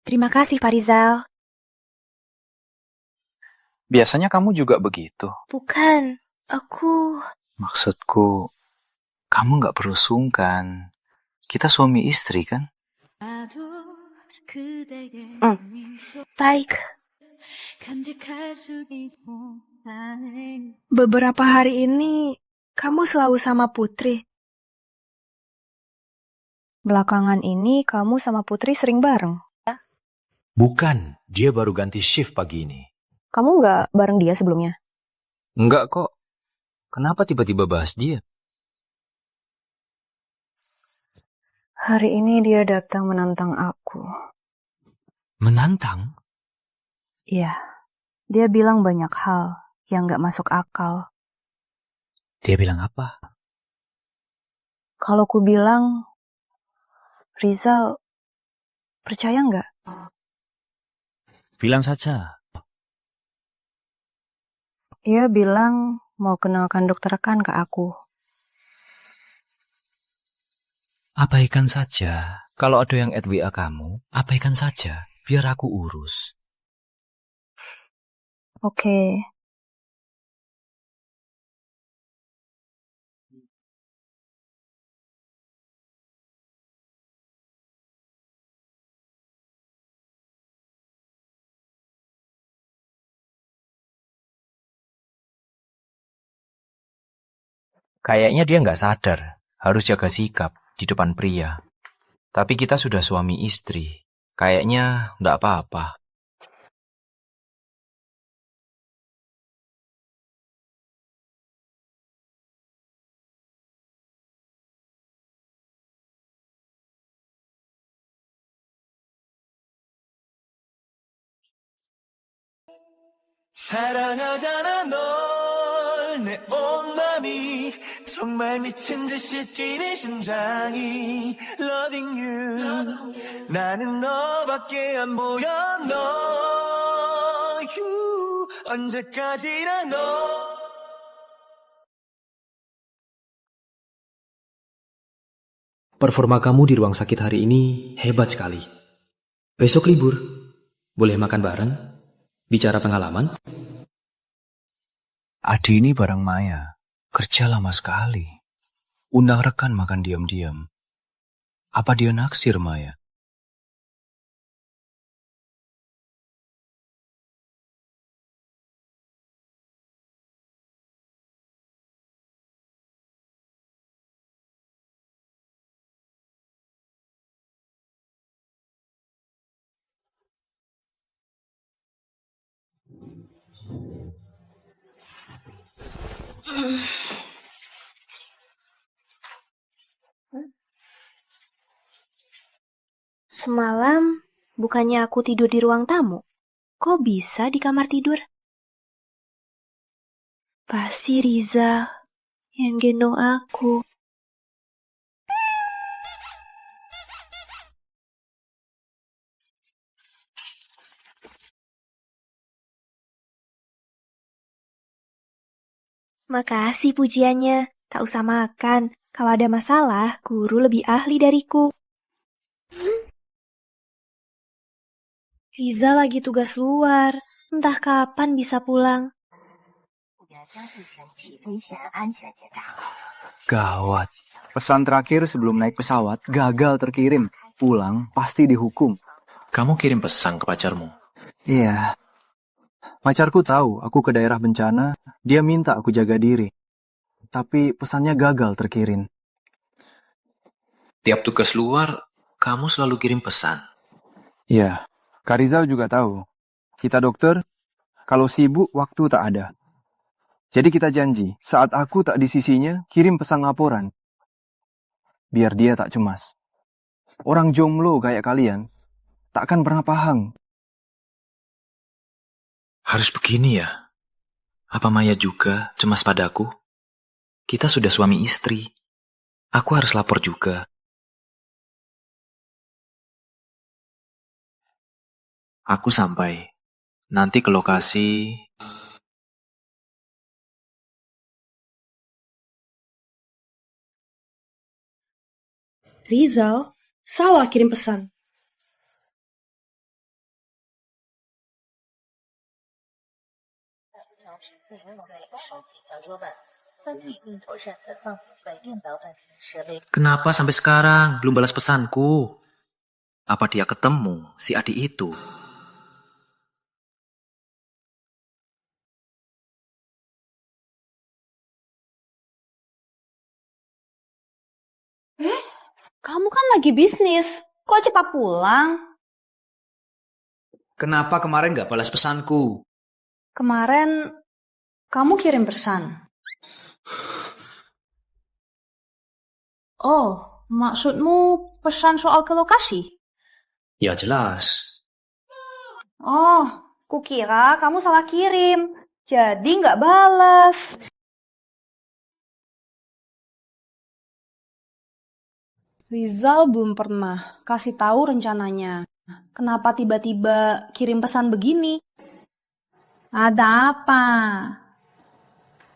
Terima kasih, Pak Rizal. Biasanya kamu juga begitu. Bukan, aku... Maksudku, kamu nggak perlu sungkan. Kita suami istri kan? Baik. Beberapa hari ini, kamu selalu sama Putri. Belakangan ini kamu sama Putri sering bareng. Bukan, dia baru ganti shift pagi ini. Kamu nggak bareng dia sebelumnya? Enggak kok. Kenapa tiba-tiba bahas dia? Hari ini dia datang menantang aku. Menantang? Iya, dia bilang banyak hal yang nggak masuk akal. Dia bilang apa? Kalau ku bilang, Rizal, percaya nggak? Bilang saja. Ia bilang mau kenalkan dokter Kan ke aku. Abaikan saja. Kalau ada yang add WA kamu, abaikan saja. Biar aku urus. Oke. Kayaknya dia nggak sadar. Harus jaga sikap di depan pria. Tapi kita sudah suami istri. Kayaknya nggak apa-apa. 사랑하잖아 널 내 온 맘이 정말 미친 듯이 뛰는 심장이 Loving you 나는 너밖에 안 보여 너 you 언제까지나 너 Performa kamu di ruang sakit hari ini hebat sekali. Besok libur. Boleh makan bareng? Bicara pengalaman? Adi ini bareng Maya. Kerja lama sekali. Undang rekan makan diam-diam. Apa dia naksir Maya? Semalam, bukannya aku tidur di ruang tamu? Kok bisa di kamar tidur? Pasti Riza yang gendong aku. Makasih pujiannya. Tak usah makan. Kalau ada masalah, guru lebih ahli dariku. Riza lagi tugas luar. Entah kapan bisa pulang. Gawat. Pesan terakhir sebelum naik pesawat gagal terkirim. Pulang pasti dihukum. Kamu kirim pesan ke pacarmu? Iya. Pacarku tahu aku ke daerah bencana, dia minta aku jaga diri. Tapi pesannya gagal terkirim. Tiap tugas luar, kamu selalu kirim pesan. Iya. Kak Rizal juga tahu. Kita dokter, kalau sibuk waktu tak ada. Jadi kita janji, saat aku tak di sisinya, kirim pesan laporan. Biar dia tak cemas. Orang jomblo kayak kalian, takkan pernah paham. Harus begini ya? Apa Maya juga cemas padaku? Kita sudah suami istri. Aku harus lapor juga. Aku sampai. Nanti ke lokasi. Rizal, salah kirim pesan. Kenapa sampai sekarang belum balas pesanku? Apa dia ketemu si adik itu? Kamu kan lagi bisnis. Kok cepat pulang? Kenapa kemarin gak balas pesanku? Kemarin kamu kirim pesan. Oh, maksudmu pesan soal ke lokasi? Ya jelas. Oh, kukira kamu salah kirim. Jadi nggak balas. Rizal belum pernah kasih tahu rencananya. Kenapa tiba-tiba kirim pesan begini? Ada apa?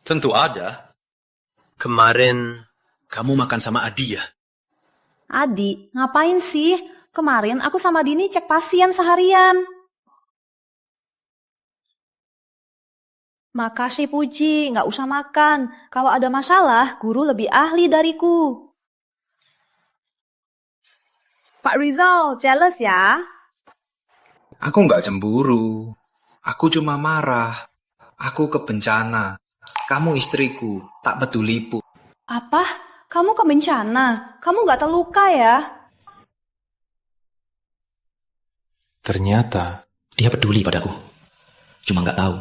Tentu ada. Kemarin kamu makan sama Adi ya? Adi, ngapain sih? Kemarin aku sama Dini cek pasien seharian. Makasih Puji, nggak usah makan. Kalau ada masalah, guru lebih ahli dariku. Pak Rizal, jealous ya? Aku nggak cemburu. Aku cuma marah. Aku kebencana. Kamu istriku, tak peduli pun. Apa? Kamu kebencana? Kamu nggak terluka ya? Ternyata dia peduli padaku. Cuma nggak tahu,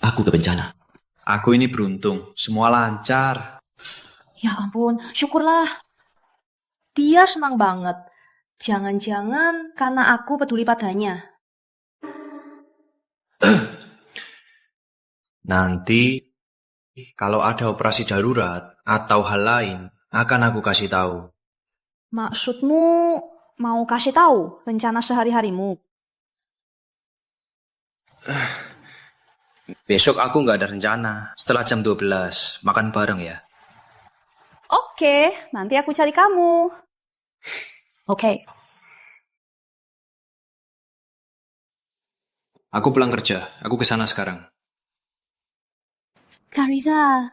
aku kebencana. Aku ini beruntung, semua lancar. Ya ampun, syukurlah. Dia senang banget. Jangan-jangan karena aku peduli padanya. Nanti, kalau ada operasi darurat atau hal lain, akan aku kasih tahu. Maksudmu mau kasih tahu rencana sehari-harimu? Besok aku nggak ada rencana. Setelah jam 12, makan bareng ya. Oke, nanti aku cari kamu. Oke. Aku pulang kerja. Aku ke sana sekarang. Kak Rizal,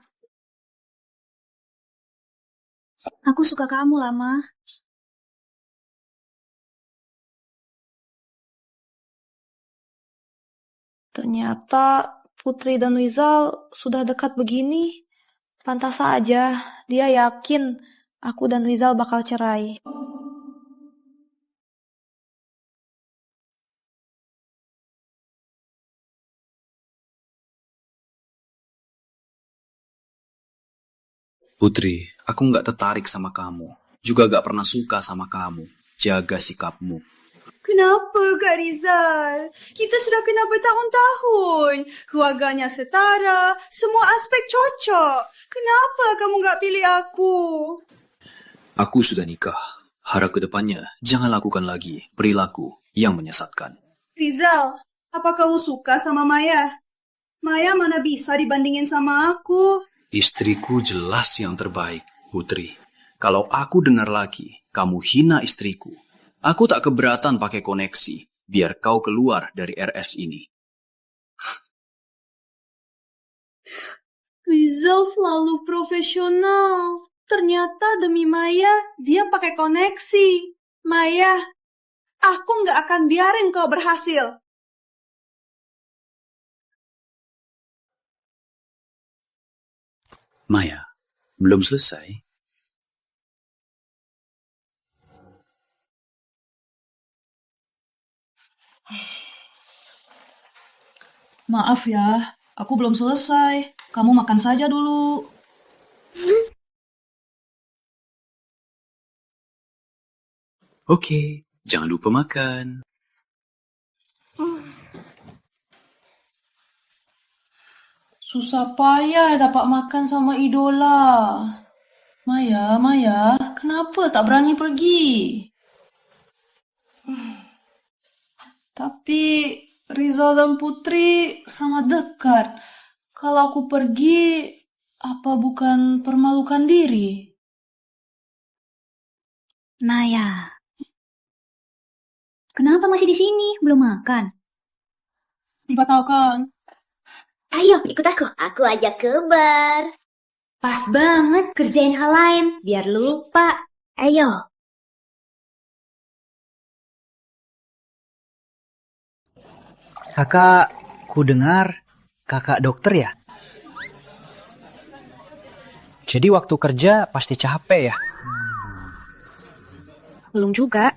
aku suka kamu, Lama. Ternyata Putri dan Rizal sudah dekat begini. Pantas saja dia yakin aku dan Rizal bakal cerai. Putri, aku nggak tertarik sama kamu. Juga nggak pernah suka sama kamu. Jaga sikapmu. Kenapa, Kak Rizal? Kita sudah kenal bertahun-tahun. Keluarganya setara, semua aspek cocok. Kenapa kamu nggak pilih aku? Aku sudah nikah. Harap kedepannya jangan lakukan lagi perilaku yang menyesatkan. Rizal, apa kamu suka sama Maya? Maya mana bisa dibandingin sama aku? Istriku jelas yang terbaik, Putri. Kalau aku dengar lagi, kamu hina istriku. Aku tak keberatan pakai koneksi, biar kau keluar dari RS ini. Rizal selalu profesional. Ternyata demi Maya, dia pakai koneksi. Maya, aku nggak akan biarin kau berhasil. Maya, belum selesai. Maaf ya, aku belum selesai. Kamu makan saja dulu. Oke, jangan lupa makan. Susah payah dapat makan sama idola. Maya, kenapa tak berani pergi? Tapi Rizal dan Putri sangat dekat. Kalau aku pergi, apa bukan permalukan diri? Maya, kenapa masih di sini? Belum makan? Dibatalkan. Ayo, ikut aku. Aku ajak ke bar. Pas banget kerjain hal lain, biar lupa. Ayo. Kakak, ku dengar kakak dokter ya? Jadi waktu kerja pasti capek ya? Belum juga.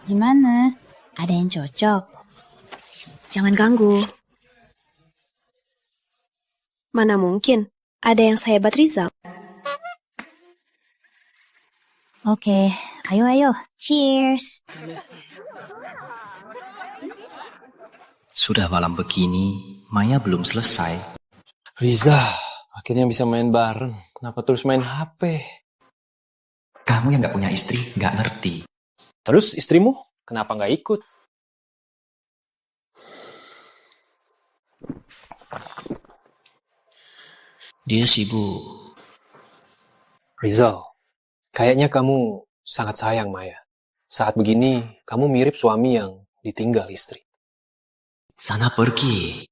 Gimana? Ada yang cocok? Jangan ganggu. Mana mungkin ada yang sehebat Rizal. Oke, ayo. Cheers. Sudah malam begini, Maya belum selesai. Riza, akhirnya bisa main bareng. Kenapa terus main HP? Kamu yang gak punya istri, gak ngerti. Terus istrimu kenapa nggak ikut? Dia sibuk. Rizal, kayaknya kamu sangat sayang Maya. Saat begini, kamu mirip suami yang ditinggal istri. Sana pergi.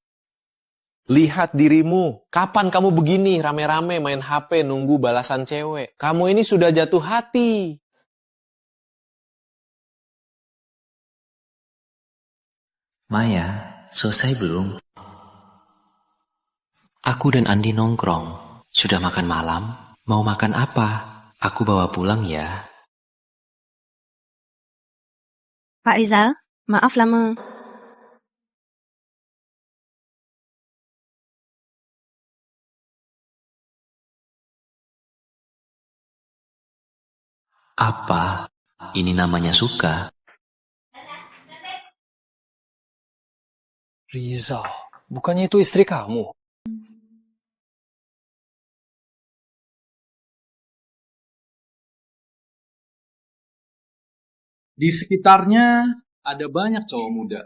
Lihat dirimu. Kapan kamu begini rame-rame main HP nunggu balasan cewek? Kamu ini sudah jatuh hati. Maya, selesai belum? Aku dan Andi nongkrong. Sudah makan malam? Mau makan apa? Aku bawa pulang ya. Pak Rizal, maaf lama. Apa? Ini namanya suka. Rizal, bukannya itu istri kamu? Di sekitarnya ada banyak cowok muda.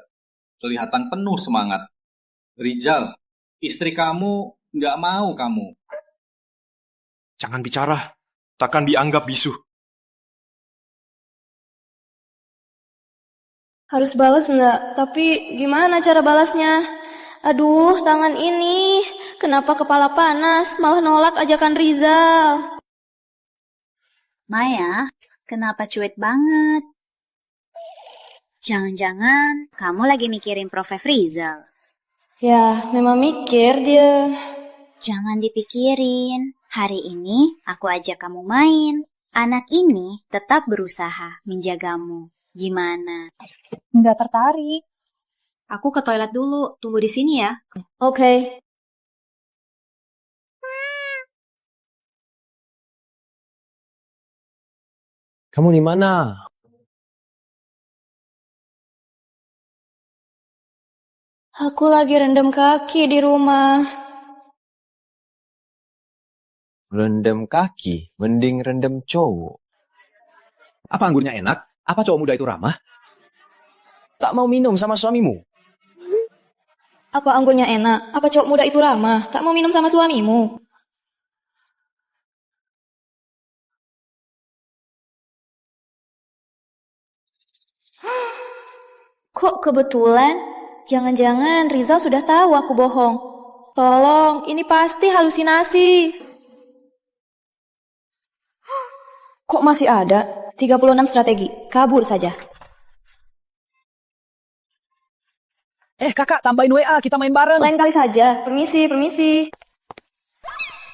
Kelihatan penuh semangat. Rizal, istri kamu nggak mau kamu. Jangan bicara, takkan dianggap bisu. Harus balas nggak? Tapi gimana cara balasnya? Aduh, tangan ini. Kenapa kepala panas? Malah nolak ajakan Rizal. Maya, kenapa cuek banget? Jangan-jangan kamu lagi mikirin Prof. Rizal. Ya, memang mikir dia. Jangan dipikirin. Hari ini aku ajak kamu main. Anak ini tetap berusaha menjagamu. Gimana? Nggak tertarik. Aku ke toilet dulu. Tunggu di sini ya. Oke. Kamu di mana? Aku lagi rendam kaki di rumah. Rendam kaki, mending rendam cowok. Apa anggurnya enak? Apa cowok muda itu ramah? Tak mau minum sama suamimu? Apa anggurnya enak? Apa cowok muda itu ramah? Tak mau minum sama suamimu? Kok kebetulan? Jangan-jangan Rizal sudah tahu aku bohong. Tolong, ini pasti halusinasi. Kok masih ada? 36 strategi, kabur saja. Kakak, tambahin WA, kita main bareng. Lain kali saja. Permisi, permisi.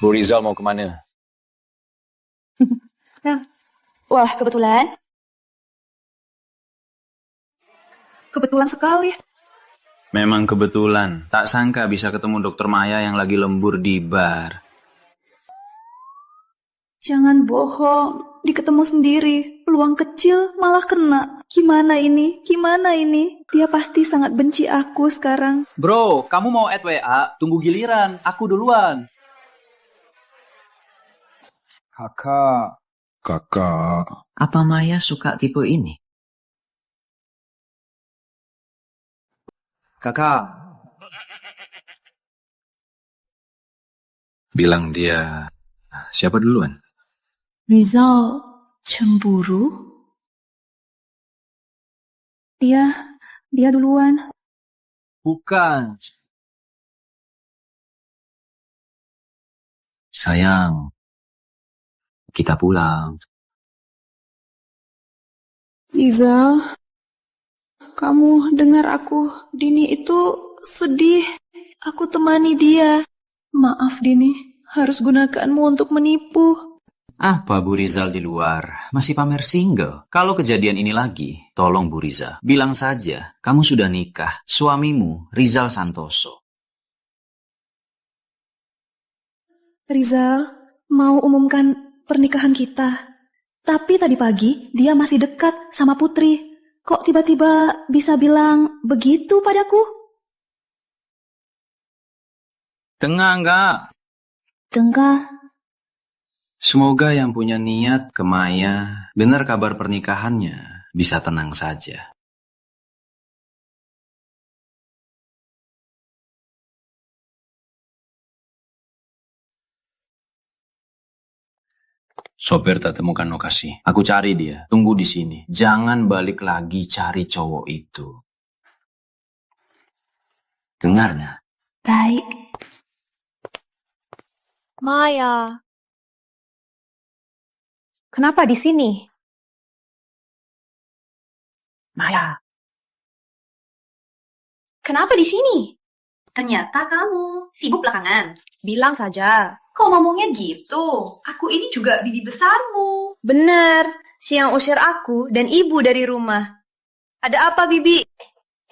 Bu Rizal mau kemana? Wah, kebetulan. Kebetulan sekali. Memang kebetulan. Tak sangka bisa ketemu Dokter Maya yang lagi lembur di bar. Jangan bohong, diketemu sendiri. Peluang kecil malah kena. Gimana ini? Gimana ini? Dia pasti sangat benci aku sekarang. Bro, kamu mau add WA? Tunggu giliran, aku duluan. Kakak. Apa Maya suka tipe ini? Kakak. Bilang dia siapa duluan? Rizal cemburu? Dia duluan. Bukan. Sayang, kita pulang. Rizal, kamu dengar aku. Dini itu sedih. Aku temani dia. Maaf Dini, harus gunakanmu untuk menipu. Apa Bu Rizal di luar? Masih pamer single? Kalau kejadian ini lagi, tolong Bu Riza, bilang saja kamu sudah nikah. Suamimu, Rizal Santoso. Rizal mau umumkan pernikahan kita. Tapi tadi pagi dia masih dekat sama Putri. Kok tiba-tiba bisa bilang begitu padaku? Tengah enggak? Tengah. Semoga yang punya niat ke Maya, benar kabar pernikahannya, bisa tenang saja. Sopir tak temukan lokasi. Aku cari dia. Tunggu di sini. Jangan balik lagi cari cowok itu. Dengar nggak? Baik. Maya. Kenapa di sini? Maya. Kenapa di sini? Ternyata kamu sibuk belakangan. Bilang saja. Kok ngomongnya gitu? Aku ini juga bibi besarmu. Benar, si yang usir aku dan ibu dari rumah. Ada apa, Bibi?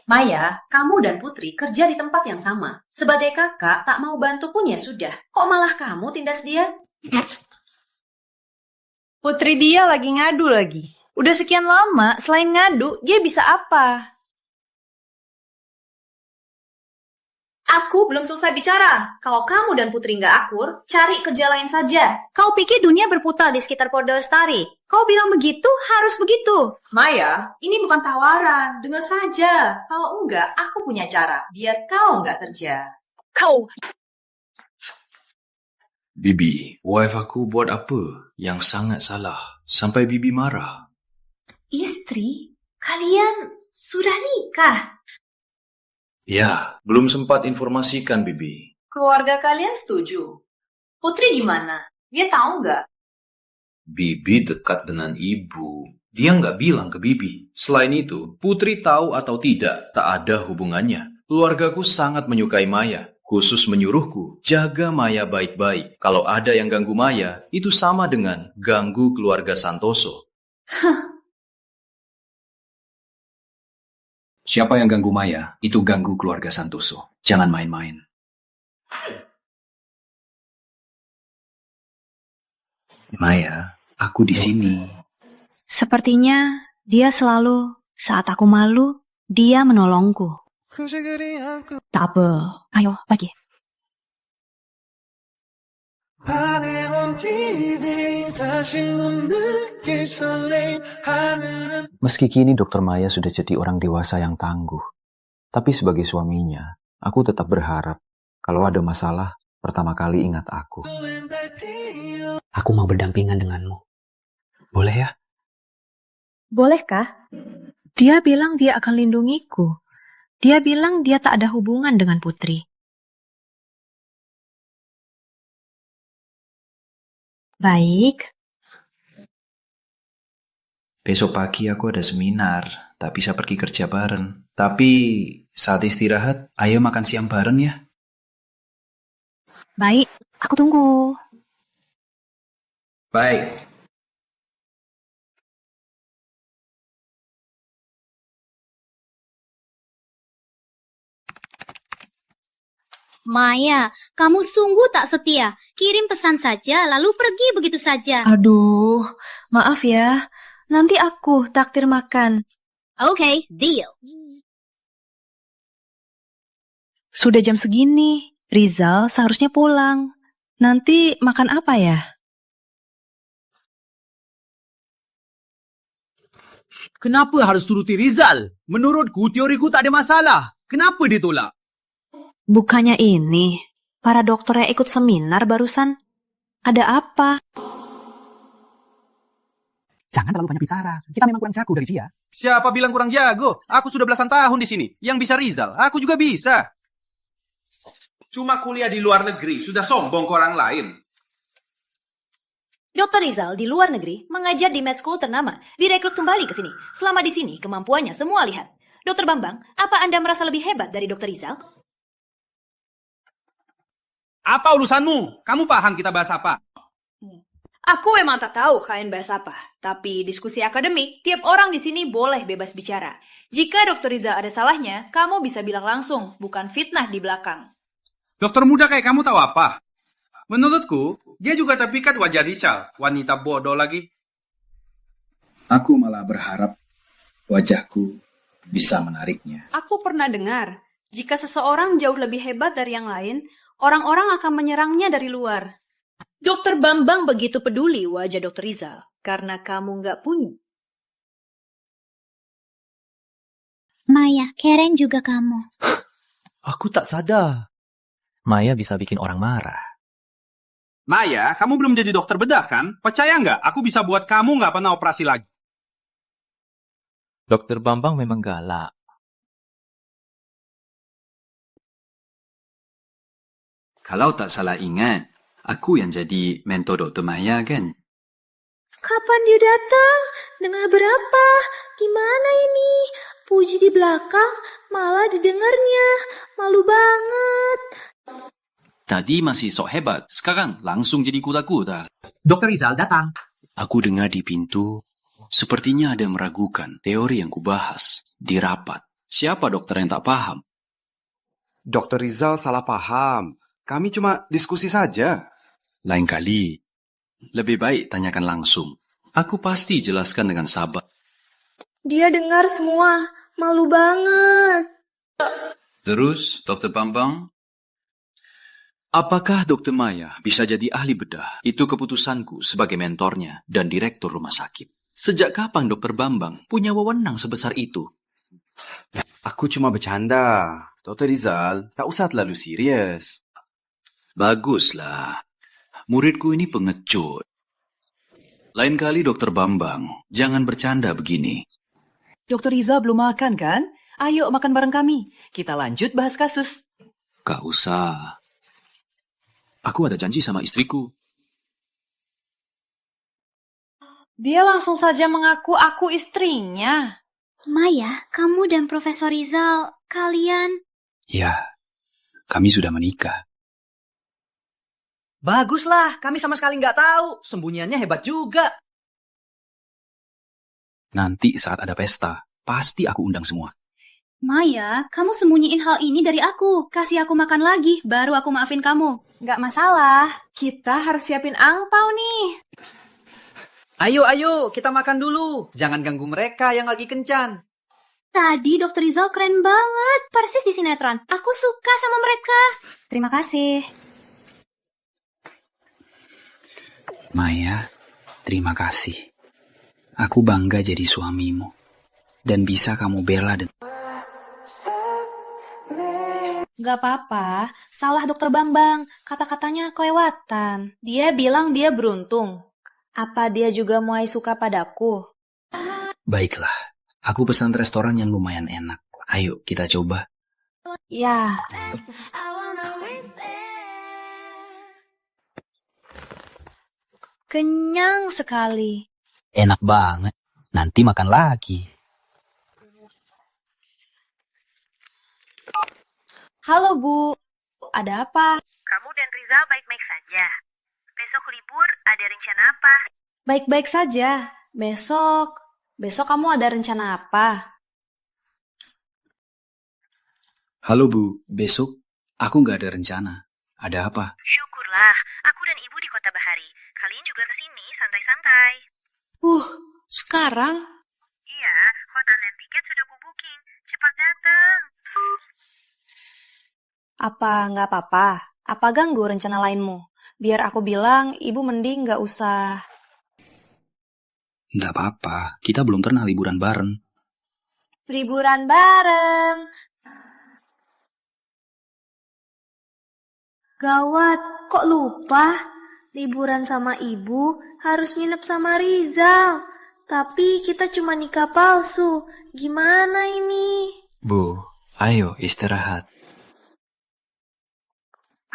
Maya, kamu dan Putri kerja di tempat yang sama. Sebagai kakak, tak mau bantu pun ya sudah. Kok malah kamu tindas dia? Putri dia lagi ngadu lagi. Udah sekian lama, selain ngadu, dia bisa apa? Aku belum selesai bicara. Kalau kamu dan Putri nggak akur, cari kerja lain saja. Kau pikir dunia berputar di sekitar Pondok Lestari? Kau bilang begitu, harus begitu. Maya, ini bukan tawaran. Dengar saja. Kalau enggak, aku punya cara. Biar kau nggak kerja. Kau. Bibi, wife aku buat apa yang sangat salah sampai Bibi marah? Istri, kalian sudah nikah? Ya, belum sempat informasikan Bibi. Keluarga kalian setuju? Putri gimana? Dia tahu nggak? Bibi dekat dengan ibu. Dia nggak bilang ke Bibi. Selain itu, Putri tahu atau tidak, tak ada hubungannya. Keluargaku sangat menyukai Maya. Khusus menyuruhku, jaga Maya baik-baik. Kalau ada yang ganggu Maya, itu sama dengan ganggu keluarga Santoso. Siapa yang ganggu Maya, itu ganggu keluarga Santoso. Jangan main-main. Maya, aku di sini. Sepertinya dia selalu, saat aku malu, dia menolongku. Tak apa, ayo pergi. Meski kini Dokter Maya sudah jadi orang dewasa yang tangguh, tapi sebagai suaminya, aku tetap berharap kalau ada masalah, pertama kali ingat aku. Aku mau berdampingan denganmu. Boleh ya? Bolehkah? Dia bilang dia akan lindungiku. Dia bilang dia tak ada hubungan dengan Putri. Baik. Besok pagi aku ada seminar, tak bisa pergi kerja bareng. Tapi saat istirahat, ayo makan siang bareng ya. Baik, aku tunggu. Baik. Maya, kamu sungguh tak setia. Kirim pesan saja, lalu pergi begitu saja. Aduh, maaf ya. Nanti aku takdir makan. Oke, deal. Sudah jam segini. Rizal seharusnya pulang. Nanti makan apa ya? Kenapa harus turuti Rizal? Menurutku, teoriku tak ada masalah. Kenapa ditolak? Bukannya ini, para dokter yang ikut seminar barusan. Ada apa? Jangan terlalu banyak bicara. Kita memang kurang jago dari dia. Siapa bilang kurang jago? Aku sudah belasan tahun di sini. Yang bisa Rizal, aku juga bisa. Cuma kuliah di luar negeri, sudah sombong ke orang lain. Dr. Rizal di luar negeri mengajar di med school ternama, direkrut kembali ke sini. Selama di sini, kemampuannya semua lihat. Dr. Bambang, apa Anda merasa lebih hebat dari Dr. Rizal? Apa urusanmu? Kamu paham kita bahas apa? Aku memang tak tahu kalian bahas apa. Tapi diskusi akademik, tiap orang di sini boleh bebas bicara. Jika Dr. Rizal ada salahnya, kamu bisa bilang langsung, bukan fitnah di belakang. Dokter muda kayak kamu tahu apa? Menurutku, dia juga terpikat wajah Rizal. Wanita bodoh lagi. Aku malah berharap wajahku bisa menariknya. Aku pernah dengar, jika seseorang jauh lebih hebat dari yang lain, orang-orang akan menyerangnya dari luar. Dokter Bambang begitu peduli wajah Dokter Rizal, karena kamu nggak punya. Maya, keren juga kamu. Aku tak sadar. Maya bisa bikin orang marah. Maya, kamu belum jadi dokter bedah kan? Percaya nggak? Aku bisa buat kamu nggak pernah operasi lagi. Dokter Bambang memang galak. Kalau tak salah ingat, aku yang jadi mentor Dokter Maya kan? Kapan dia datang? Dengar berapa? Gimana ini? Puji di belakang, malah didengarnya. Malu banget. Tadi masih sok hebat, sekarang langsung jadi kuda-kuda. Dokter Rizal datang. Aku dengar di pintu, sepertinya ada yang meragukan teori yang kubahas di rapat. Siapa dokter yang tak paham? Dokter Rizal salah paham. Kami cuma diskusi saja. Lain kali, lebih baik tanyakan langsung. Aku pasti jelaskan dengan sabar. Dia dengar semua. Malu banget. Terus, Dokter Bambang, apakah Dokter Maya bisa jadi ahli bedah? Itu keputusanku sebagai mentornya dan direktur rumah sakit. Sejak kapan Dokter Bambang punya wewenang sebesar itu? Aku cuma bercanda. Dokter Rizal, tak usah terlalu serius. Baguslah. Muridku ini pengecut. Lain kali Dokter Bambang, jangan bercanda begini. Dokter Rizal belum makan kan? Ayo makan bareng kami. Kita lanjut bahas kasus. Gak usah. Aku ada janji sama istriku. Dia langsung saja mengaku aku istrinya. Maya, kamu dan Profesor Rizal, kalian... Ya, kami sudah menikah. Baguslah, kami sama sekali nggak tahu. Sembunyiannya hebat juga. Nanti saat ada pesta, pasti aku undang semua. Maya, kamu sembunyiin hal ini dari aku. Kasih aku makan lagi, baru aku maafin kamu. Nggak masalah, kita harus siapin angpau nih. Ayo, kita makan dulu. Jangan ganggu mereka yang lagi kencan. Tadi Dokter Rizal keren banget, persis di sinetron. Aku suka sama mereka. Terima kasih. Maya, terima kasih. Aku bangga jadi suamimu. Dan bisa kamu bela dan... Gak apa-apa, salah Dokter Bambang. Kata-katanya kelewatan. Dia bilang dia beruntung. Apa dia juga mulai suka padaku? Baiklah, aku pesan restoran yang lumayan enak. Ayo kita coba. Ya. Kenyang sekali. Enak banget. Nanti makan lagi. Halo Bu, ada apa? Kamu dan Rizal baik-baik saja. Besok libur, ada rencana apa? Baik-baik saja. Besok kamu ada rencana apa? Halo Bu, besok aku nggak ada rencana. Ada apa? Syukurlah, aku dan Ibu di Kota Bahari. Kalian juga kesini santai-santai. Sekarang? Iya, hotel dan tiket sudah ku-booking. Cepat datang. Apa nggak apa-apa? Apa ganggu rencana lainmu? Biar aku bilang, Ibu mending nggak usah. Nggak apa-apa, kita belum pernah liburan bareng. Liburan bareng. Gawat, kok lupa? Liburan sama ibu harus nginep sama Rizal. Tapi kita cuma nikah palsu. Gimana ini? Bu, ayo istirahat.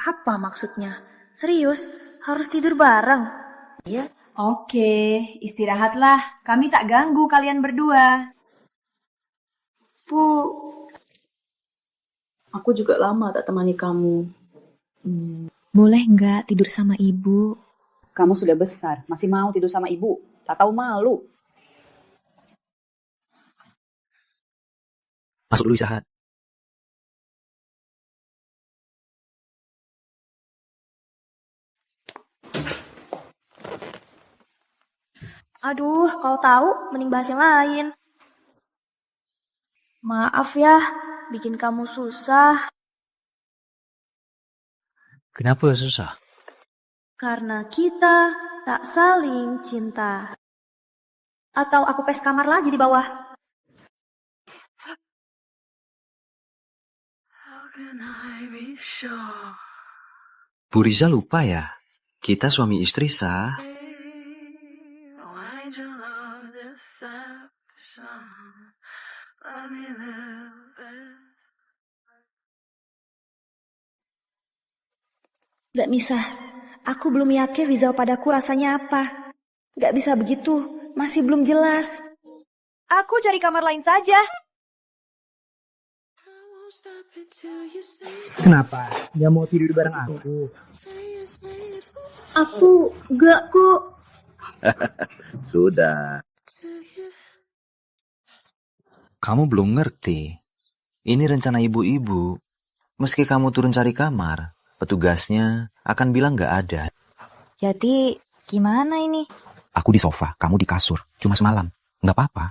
Apa maksudnya? Serius? Harus tidur bareng? Iya. Oke, istirahatlah. Kami tak ganggu kalian berdua. Bu, Aku juga lama tak temani kamu. Boleh nggak tidur sama ibu? Kamu sudah besar, masih mau tidur sama ibu? Tak tahu malu. Masuk dulu istirahat. aduh, kalau tahu mending bahas yang lain. Maaf ya, bikin kamu susah. Kenapa susah? Karena kita tak saling cinta. Atau aku pes kamar lagi di bawah. Bu Riza lupa ya? Kita suami istri sah. Gak bisa. Aku belum yakin Rizal padaku rasanya apa. Gak bisa begitu. Masih belum jelas. Aku cari kamar lain saja. Kenapa? Gak mau tidur bareng aku? Aku gak kok. Sudah. Kamu belum ngerti. Ini rencana ibu-ibu. Meski kamu turun cari kamar, petugasnya akan bilang gak ada. Jadi gimana ini? Aku di sofa, kamu di kasur. Cuma semalam. Nggak apa-apa.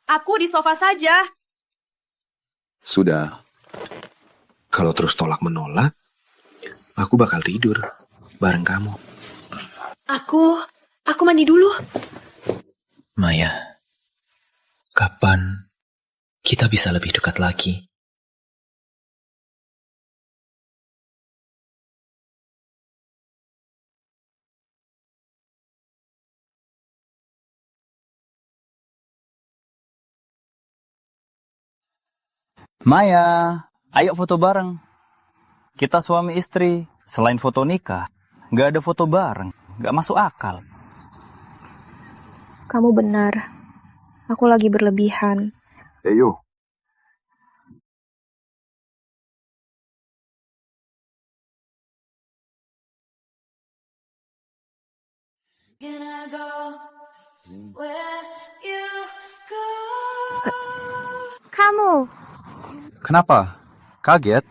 Aku di sofa saja. Sudah. Kalau terus tolak menolak, aku bakal tidur bareng kamu. Aku mandi dulu. Maya, kapan kita bisa lebih dekat lagi? Maya, ayo foto bareng. Kita suami istri, selain foto nikah, nggak ada foto bareng, nggak masuk akal. Kamu benar. Aku lagi berlebihan. Ayo. Kamu. Kenapa? Kaget?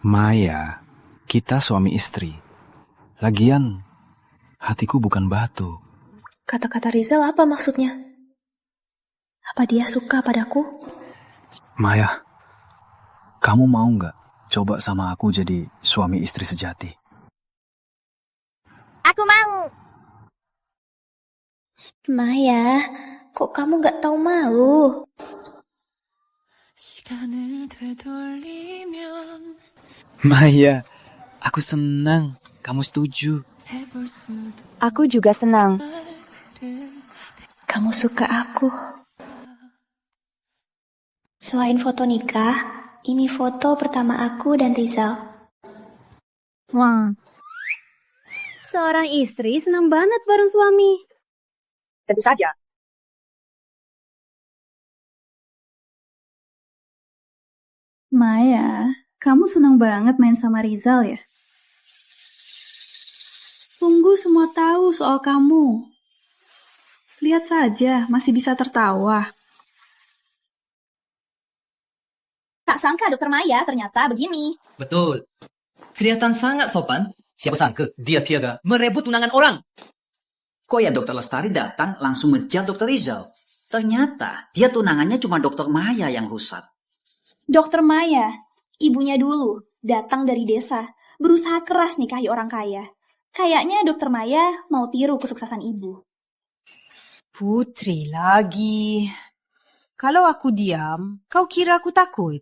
Maya, kita suami istri. Lagian, hatiku bukan batu. Kata-kata Rizal apa maksudnya? Apa dia suka padaku? Maya, kamu mau nggak coba sama aku jadi suami istri sejati? Aku mau. Maya, kok kamu gak tahu malu? Maya, aku senang kamu setuju. Aku juga senang. Kamu suka aku. Selain foto nikah, ini foto pertama aku dan Rizal. Wah, seorang istri senang banget bareng suami. Tentu saja. Maya, kamu senang banget main sama Rizal ya? Sungguh semua tahu soal kamu. Lihat saja, masih bisa tertawa. Tak sangka Dokter Maya ternyata begini. Betul. Kelihatan sangat sopan. Siapa sangka dia Tiaga merebut tunangan orang. Kok ya Dokter Lestari datang langsung mengejar Dokter Rizal? Ternyata dia tunangannya cuma Dokter Maya yang rusak. Dokter Maya, ibunya dulu, datang dari desa, berusaha keras nikahi orang kaya. Kayaknya Dokter Maya mau tiru kesuksesan ibu. Putri lagi. Kalau aku diam, kau kira aku takut?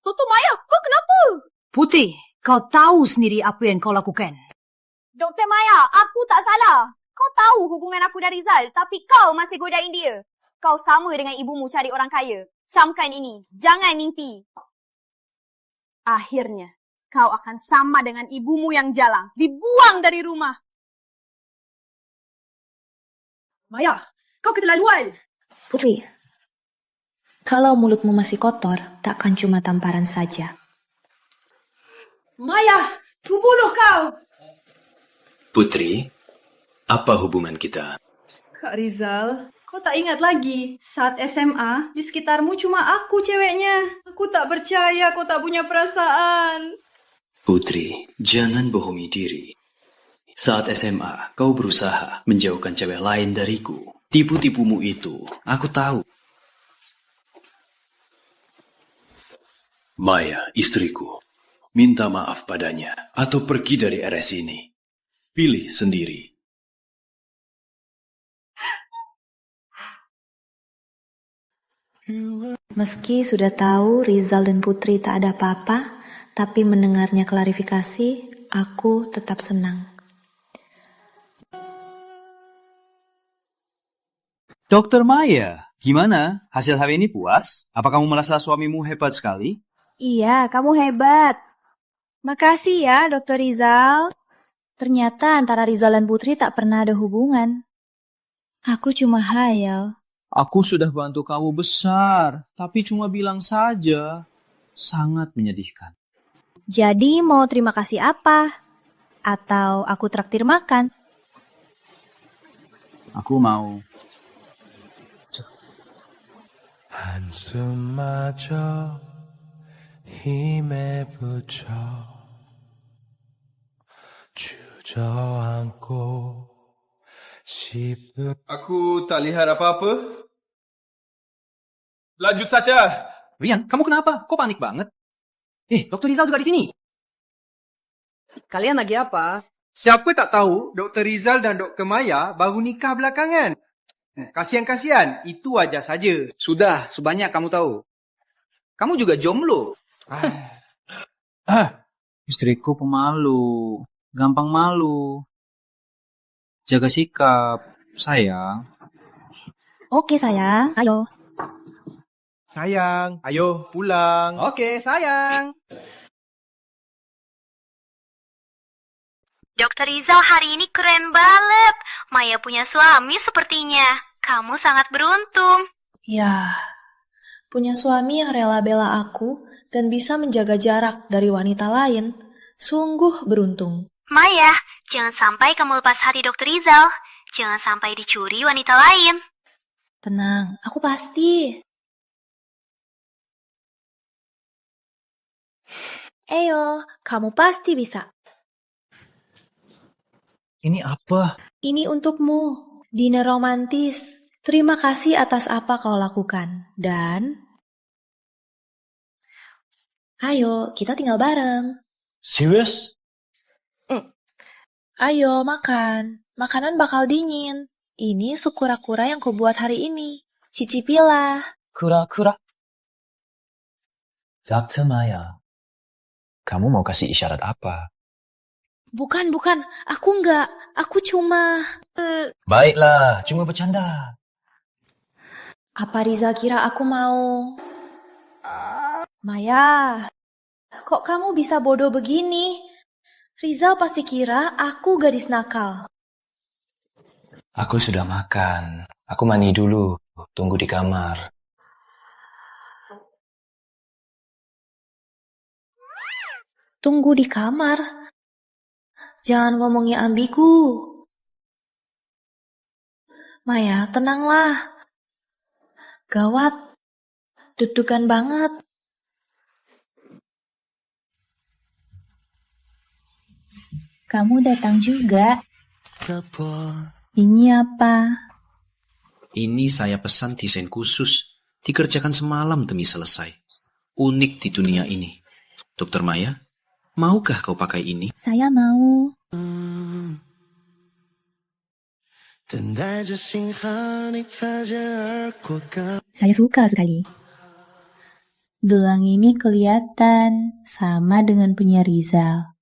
Dokter Maya, kau kenapa? Putri, kau tahu sendiri apa yang kau lakukan. Dokter Maya, aku tak salah. Kau tahu hubungan aku dan Rizal, tapi kau masih godain dia. Kau sama dengan ibumu cari orang kaya. Camkan ini, jangan mimpi. Akhirnya, kau akan sama dengan ibumu yang jalang, dibuang dari rumah. Maya, kau keterlaluan. Putri, kalau mulutmu masih kotor, takkan cuma tamparan saja. Maya, ku bunuh kau. Putri, apa hubungan kita? Kak Rizal, kau tak ingat lagi saat SMA di sekitarmu cuma aku ceweknya. Aku tak percaya kau tak punya perasaan. Putri, jangan bohongi diri. Saat SMA, kau berusaha menjauhkan cewek lain dariku. Tipu-tipumu itu, aku tahu. Maya, istriku, minta maaf padanya atau pergi dari RS ini. Pilih sendiri. Meski sudah tahu Rizal dan Putri tak ada apa-apa, tapi mendengarnya klarifikasi, aku tetap senang. Dokter Maya, gimana? Hasil hari ini puas? Apa kamu merasa suamimu hebat sekali? Iya, kamu hebat. Makasih ya, Dokter Rizal. Ternyata antara Rizal dan Putri tak pernah ada hubungan. Aku cuma hayal. Aku sudah bantu kamu besar, tapi cuma bilang saja. Sangat menyedihkan. Jadi mau terima kasih apa? Atau aku traktir makan? Aku mau. 한숨마저 힘에 붙여 주저앉고 싶은 Aku tak lihat apa-apa. Lanjut saja. Rian, kamu kenapa? Kok panik banget? Dokter Rizal juga di sini. Kalian lagi apa? Siapa tak tahu Dr. Rizal dan Dr. Maya baru nikah belakangan. Kasihan-kasihan, itu aja saja. Sudah, sebanyak kamu tahu. Kamu juga jomblo. Istriku pemalu, gampang malu. Jaga sikap, sayang. Oke sayang, ayo. Sayang, ayo pulang. Oke, sayang. Dokter Rizal hari ini keren banget. Maya punya suami sepertinya. Kamu sangat beruntung. Ya, punya suami yang rela bela aku dan bisa menjaga jarak dari wanita lain. Sungguh beruntung. Maya, jangan sampai kamu lepas hati Dokter Rizal. Jangan sampai dicuri wanita lain. Tenang, aku pasti. Ayo, kamu pasti bisa. Ini apa? Ini untukmu, dinner romantis. Terima kasih atas apa kau lakukan. Dan ayo, kita tinggal bareng. Serius? Ayo, makan. Makanan bakal dingin. Ini sup kura-kura yang kubuat hari ini. Cicipilah. Kura-kura. Dr. Maya, kamu mau kasih isyarat apa? Bukan. Aku enggak. Aku cuma... Baiklah, cuma bercanda. Apa Rizal kira aku mau? Maya, kok kamu bisa bodoh begini? Rizal pasti kira aku gadis nakal. Aku sudah makan. Aku mandi dulu. Tunggu di kamar. Tunggu di kamar. Jangan ngomongnya ambigu. Maya, tenanglah. Gawat. Deg-degan banget. Kamu datang juga. Ini apa? Ini saya pesan desain khusus. Dikerjakan semalam demi selesai. Unik di dunia ini. Dokter Maya, maukah kau pakai ini? Saya mau. Saya suka sekali. Gelang ini kelihatan sama dengan punya Rizal.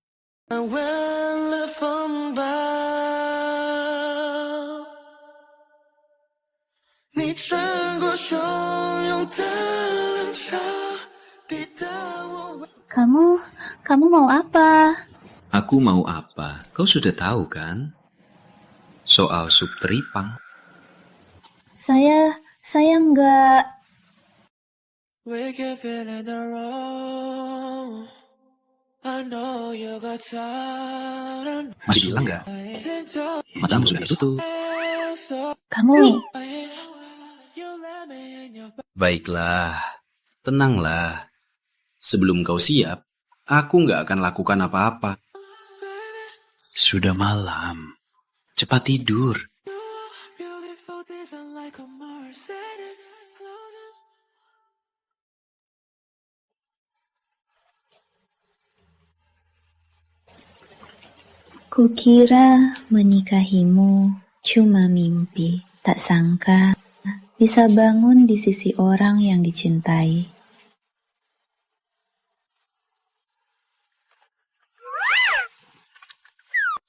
Kamu mau apa? Aku mau apa? Kau sudah tahu kan? Soal sup teripang. Saya enggak. Masih bilang nggak? Matamu sudah tutup. Kamu. Baiklah, tenanglah. Sebelum kau siap, aku nggak akan lakukan apa-apa. Sudah malam. Cepat tidur. Kukira menikahimu cuma mimpi. Tak sangka bisa bangun di sisi orang yang dicintai.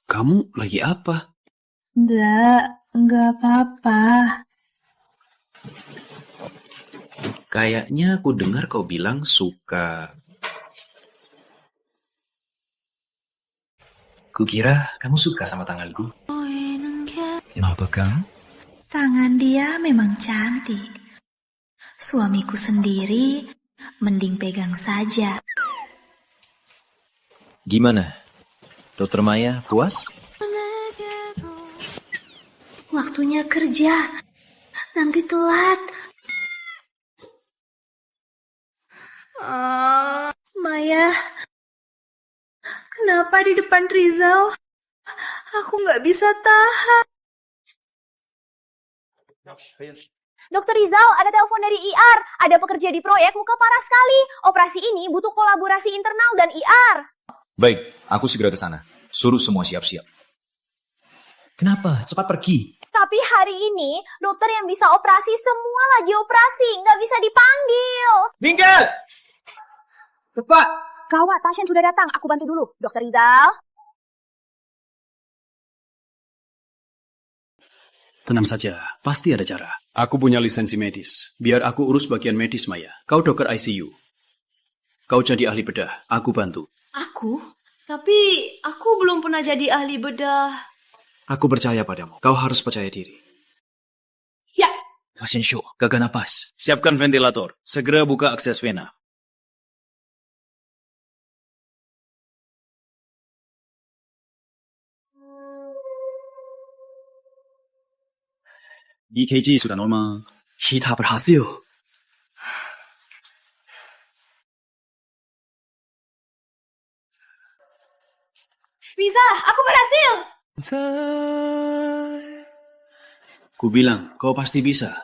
Kamu lagi apa? Enggak apa-apa. Kayaknya aku dengar kau bilang suka. Kukira kamu suka sama tanganku. Mau pegang? Tangan dia memang cantik. Suamiku sendiri mending pegang saja. Gimana? Dokter Maya, puas? Waktunya kerja. Nanti telat. Maya, kenapa di depan Rizal? Aku nggak bisa tahan. Dokter Rizal, ada telepon dari IR. Ada pekerja di proyek muka parah sekali. Operasi ini butuh kolaborasi internal dan IR. Baik, aku segera ke sana. Suruh semua siap-siap. Kenapa? Cepat pergi. Tapi hari ini, dokter yang bisa operasi semua lagi operasi. Nggak bisa dipanggil. Minggir! Cepat! Gawat, pasien sudah datang. Aku bantu dulu. Dokter Rizal. Tenang saja, pasti ada cara. Aku punya lisensi medis. Biar aku urus bagian medis, Maya. Kau dokter ICU. Kau jadi ahli bedah. Aku bantu. Aku? Tapi aku belum pernah jadi ahli bedah. Aku percaya padamu. Kau harus percaya diri. Siap. Pasien syok, gagal napas. Siapkan ventilator. Segera buka akses vena. EKG sudah normal. Kita berhasil. Bisa, aku berhasil. Ku bilang, kau pasti bisa.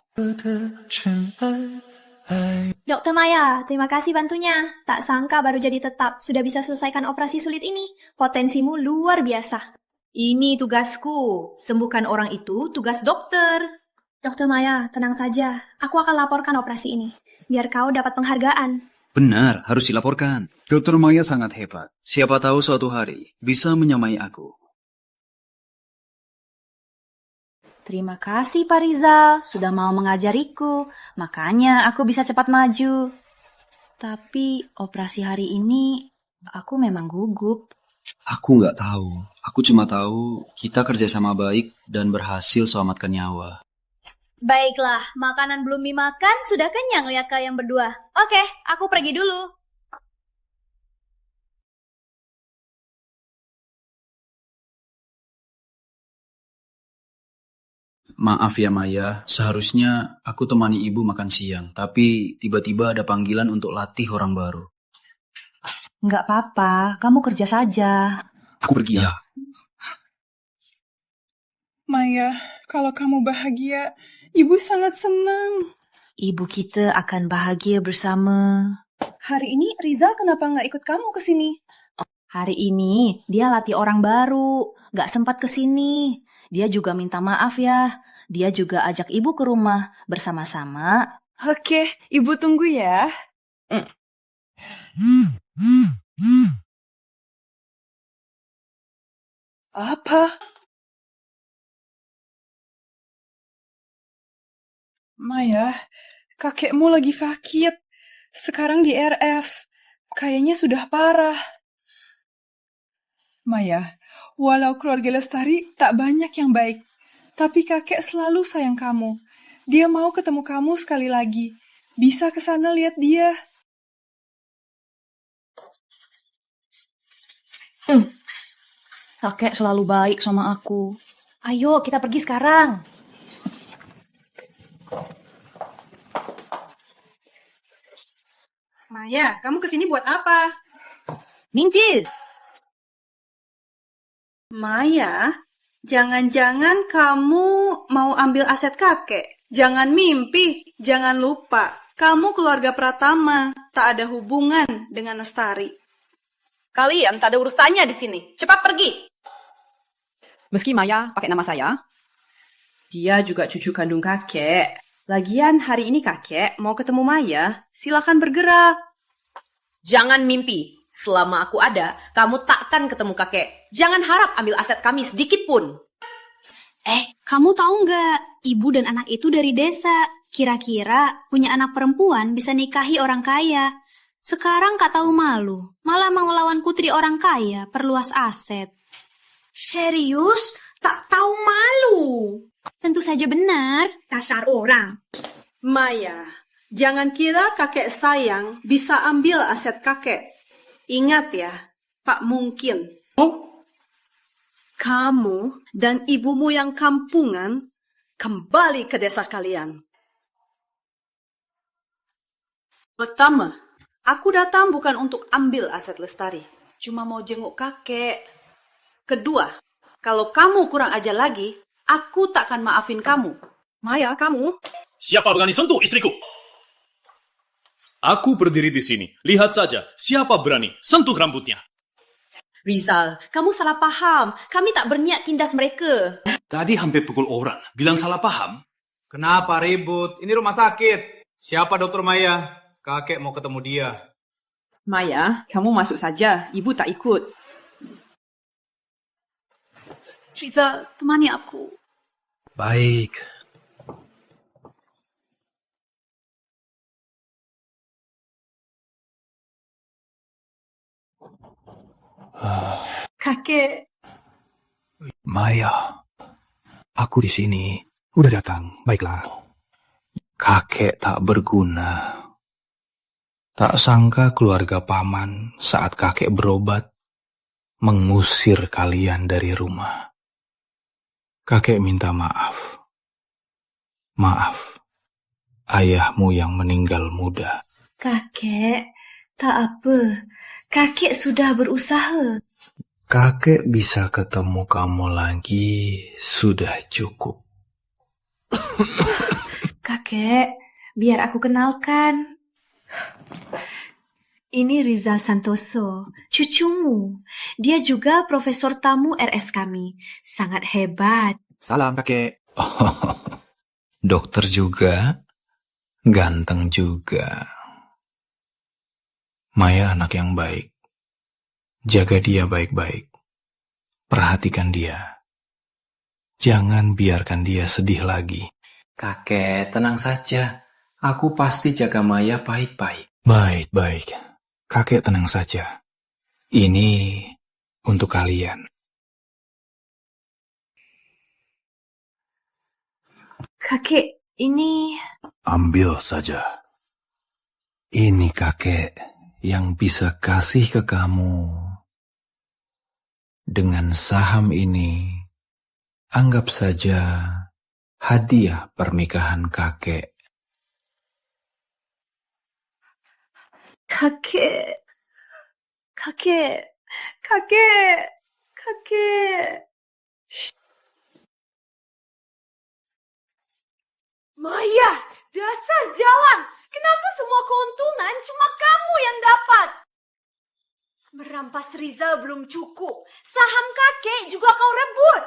Dokter Maya, terima kasih bantunya. Tak sangka baru jadi tetap sudah bisa selesaikan operasi sulit ini. Potensimu luar biasa. Ini tugasku. Sembuhkan orang itu tugas dokter. Dokter Maya, tenang saja. Aku akan laporkan operasi ini. Biar kau dapat penghargaan. Benar, harus dilaporkan. Dokter Maya sangat hebat. Siapa tahu suatu hari bisa menyamai aku. Terima kasih Pak Rizal, sudah mau mengajariku. Makanya aku bisa cepat maju. Tapi operasi hari ini aku memang gugup. Aku nggak tahu. Aku cuma tahu kita kerjasama baik dan berhasil selamatkan nyawa. Baiklah, makanan belum dimakan, sudah kenyang lihat kalian berdua. Oke, aku pergi dulu. Maaf ya Maya, seharusnya aku temani ibu makan siang, tapi tiba-tiba ada panggilan untuk latih orang baru. Nggak apa-apa, kamu kerja saja. Aku pergi ya. Maya, kalau kamu bahagia, Ibu sangat senang. Ibu kita akan bahagia bersama. Hari ini Rizal kenapa nggak ikut kamu ke sini? Hari ini dia latih orang baru, nggak sempat ke sini. Dia juga minta maaf ya. Dia juga ajak ibu ke rumah bersama-sama. Oke, Ibu tunggu ya. Apa? Maya, kakekmu lagi sakit. Sekarang di RF. Kayaknya sudah parah. Maya, walau keluarga Lestari tak banyak yang baik, tapi kakek selalu sayang kamu. Dia mau ketemu kamu sekali lagi. Bisa ke sana lihat dia. Kakek selalu baik sama aku. Ayo, kita pergi sekarang. Maya, kamu kesini buat apa? Minjil! Maya, jangan-jangan kamu mau ambil aset kakek. Jangan mimpi, jangan lupa. Kamu keluarga Pratama, tak ada hubungan dengan Lestari. Kalian tak ada urusannya di sini. Cepat pergi. Meski Maya pakai nama saya, dia juga cucu kandung kakek. Lagian hari ini kakek mau ketemu Maya, silakan bergerak. Jangan mimpi. Selama aku ada, kamu takkan ketemu kakek. Jangan harap ambil aset kami sedikit pun. Kamu tahu nggak? Ibu dan anak itu dari desa. Kira-kira punya anak perempuan bisa nikahi orang kaya. Sekarang Kak tahu malu, malah mau melawan putri orang kaya, perluas aset. Serius? Tak tahu malu? Tentu saja benar. Dasar orang. Maya, jangan kira kakek sayang bisa ambil aset kakek. Ingat ya, tak mungkin. Kamu dan ibumu yang kampungan kembali ke desa kalian. Pertama, aku datang bukan untuk ambil aset Lestari. Cuma mau jenguk kakek. Kedua, kalau kamu kurang ajar lagi, aku takkan maafin kamu. Maya, kamu? Siapa berani sentuh istriku? Aku berdiri di sini. Lihat saja, siapa berani sentuh rambutnya. Rizal, kamu salah paham. Kami tak berniat tindas mereka. Tadi hampir pukul orang. Bilang salah paham? Kenapa ribut? Ini rumah sakit. Siapa Dokter Maya? Kakek mau ketemu dia. Maya, kamu masuk saja. Ibu tak ikut. Rizal, temani aku. Baik. Kakek. Maya, aku di sini. Udah datang, baiklah. Kakek tak berguna. Tak sangka keluarga paman saat kakek berobat mengusir kalian dari rumah. Kakek minta maaf. Maaf, ayahmu yang meninggal muda. Kakek, tak apa. Kakek sudah berusaha. Kakek bisa ketemu kamu lagi, sudah cukup. Kakek, biar aku kenalkan. Ini Rizal Santoso, cucumu. Dia juga profesor tamu RS kami. Sangat hebat. Salam, kakek. Dokter juga, ganteng juga. Maya anak yang baik. Jaga dia baik-baik. Perhatikan dia. Jangan biarkan dia sedih lagi. Kakek, tenang saja. Aku pasti jaga Maya baik-baik. Baik. Kakek tenang saja. Ini untuk kalian. Kakek, ini... Ambil saja. Ini kakek yang bisa kasih ke kamu. Dengan saham ini, anggap saja hadiah pernikahan kakek. Kakek... Maya, dasar jalan. Kenapa semua keuntungan cuma kamu yang dapat? Merampas Rizal belum cukup. Saham kakek juga kau rebut.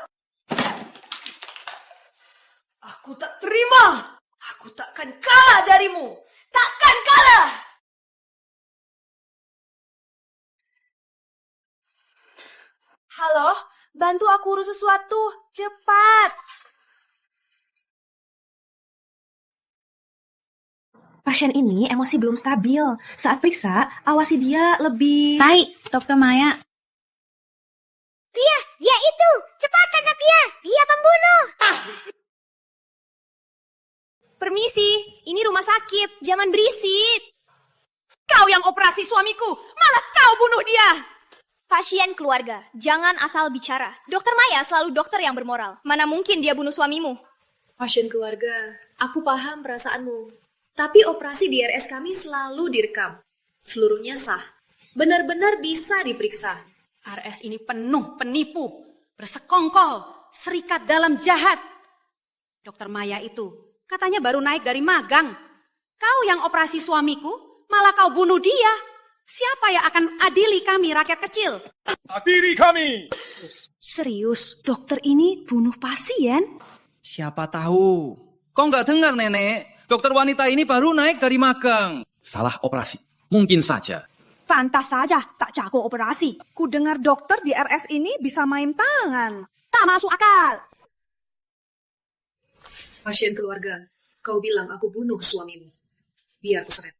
Aku tak terima. Aku takkan kalah darimu. Takkan kalah. Halo, bantu aku urus sesuatu. Cepat. Pasien ini emosi belum stabil. Saat periksa, awasi dia lebih... Baik, Dokter Maya. Dia itu! Cepat tangkap dia! Dia pembunuh! Permisi, ini rumah sakit. Jangan berisik. Kau yang operasi suamiku, malah kau bunuh dia! Pasien keluarga, jangan asal bicara. Dokter Maya selalu dokter yang bermoral. Mana mungkin dia bunuh suamimu? Pasien keluarga, aku paham perasaanmu. Tapi operasi di RS kami selalu direkam. Seluruhnya sah. Benar-benar bisa diperiksa. RS ini penuh penipu, bersekongkol, serikat dalam jahat. Dokter Maya itu katanya baru naik dari magang. Kau yang operasi suamiku, malah kau bunuh dia. Siapa yang akan adili kami rakyat kecil? Adili kami! Serius, dokter ini bunuh pasien? Siapa tahu. Kau nggak dengar, Nenek? Dokter wanita ini baru naik dari magang. Salah operasi. Mungkin saja. Pantas saja tak jago operasi. Ku dengar dokter di RS ini bisa main tangan. Tak masuk akal. Pasien keluarga, kau bilang aku bunuh suamimu. Biar ku seret.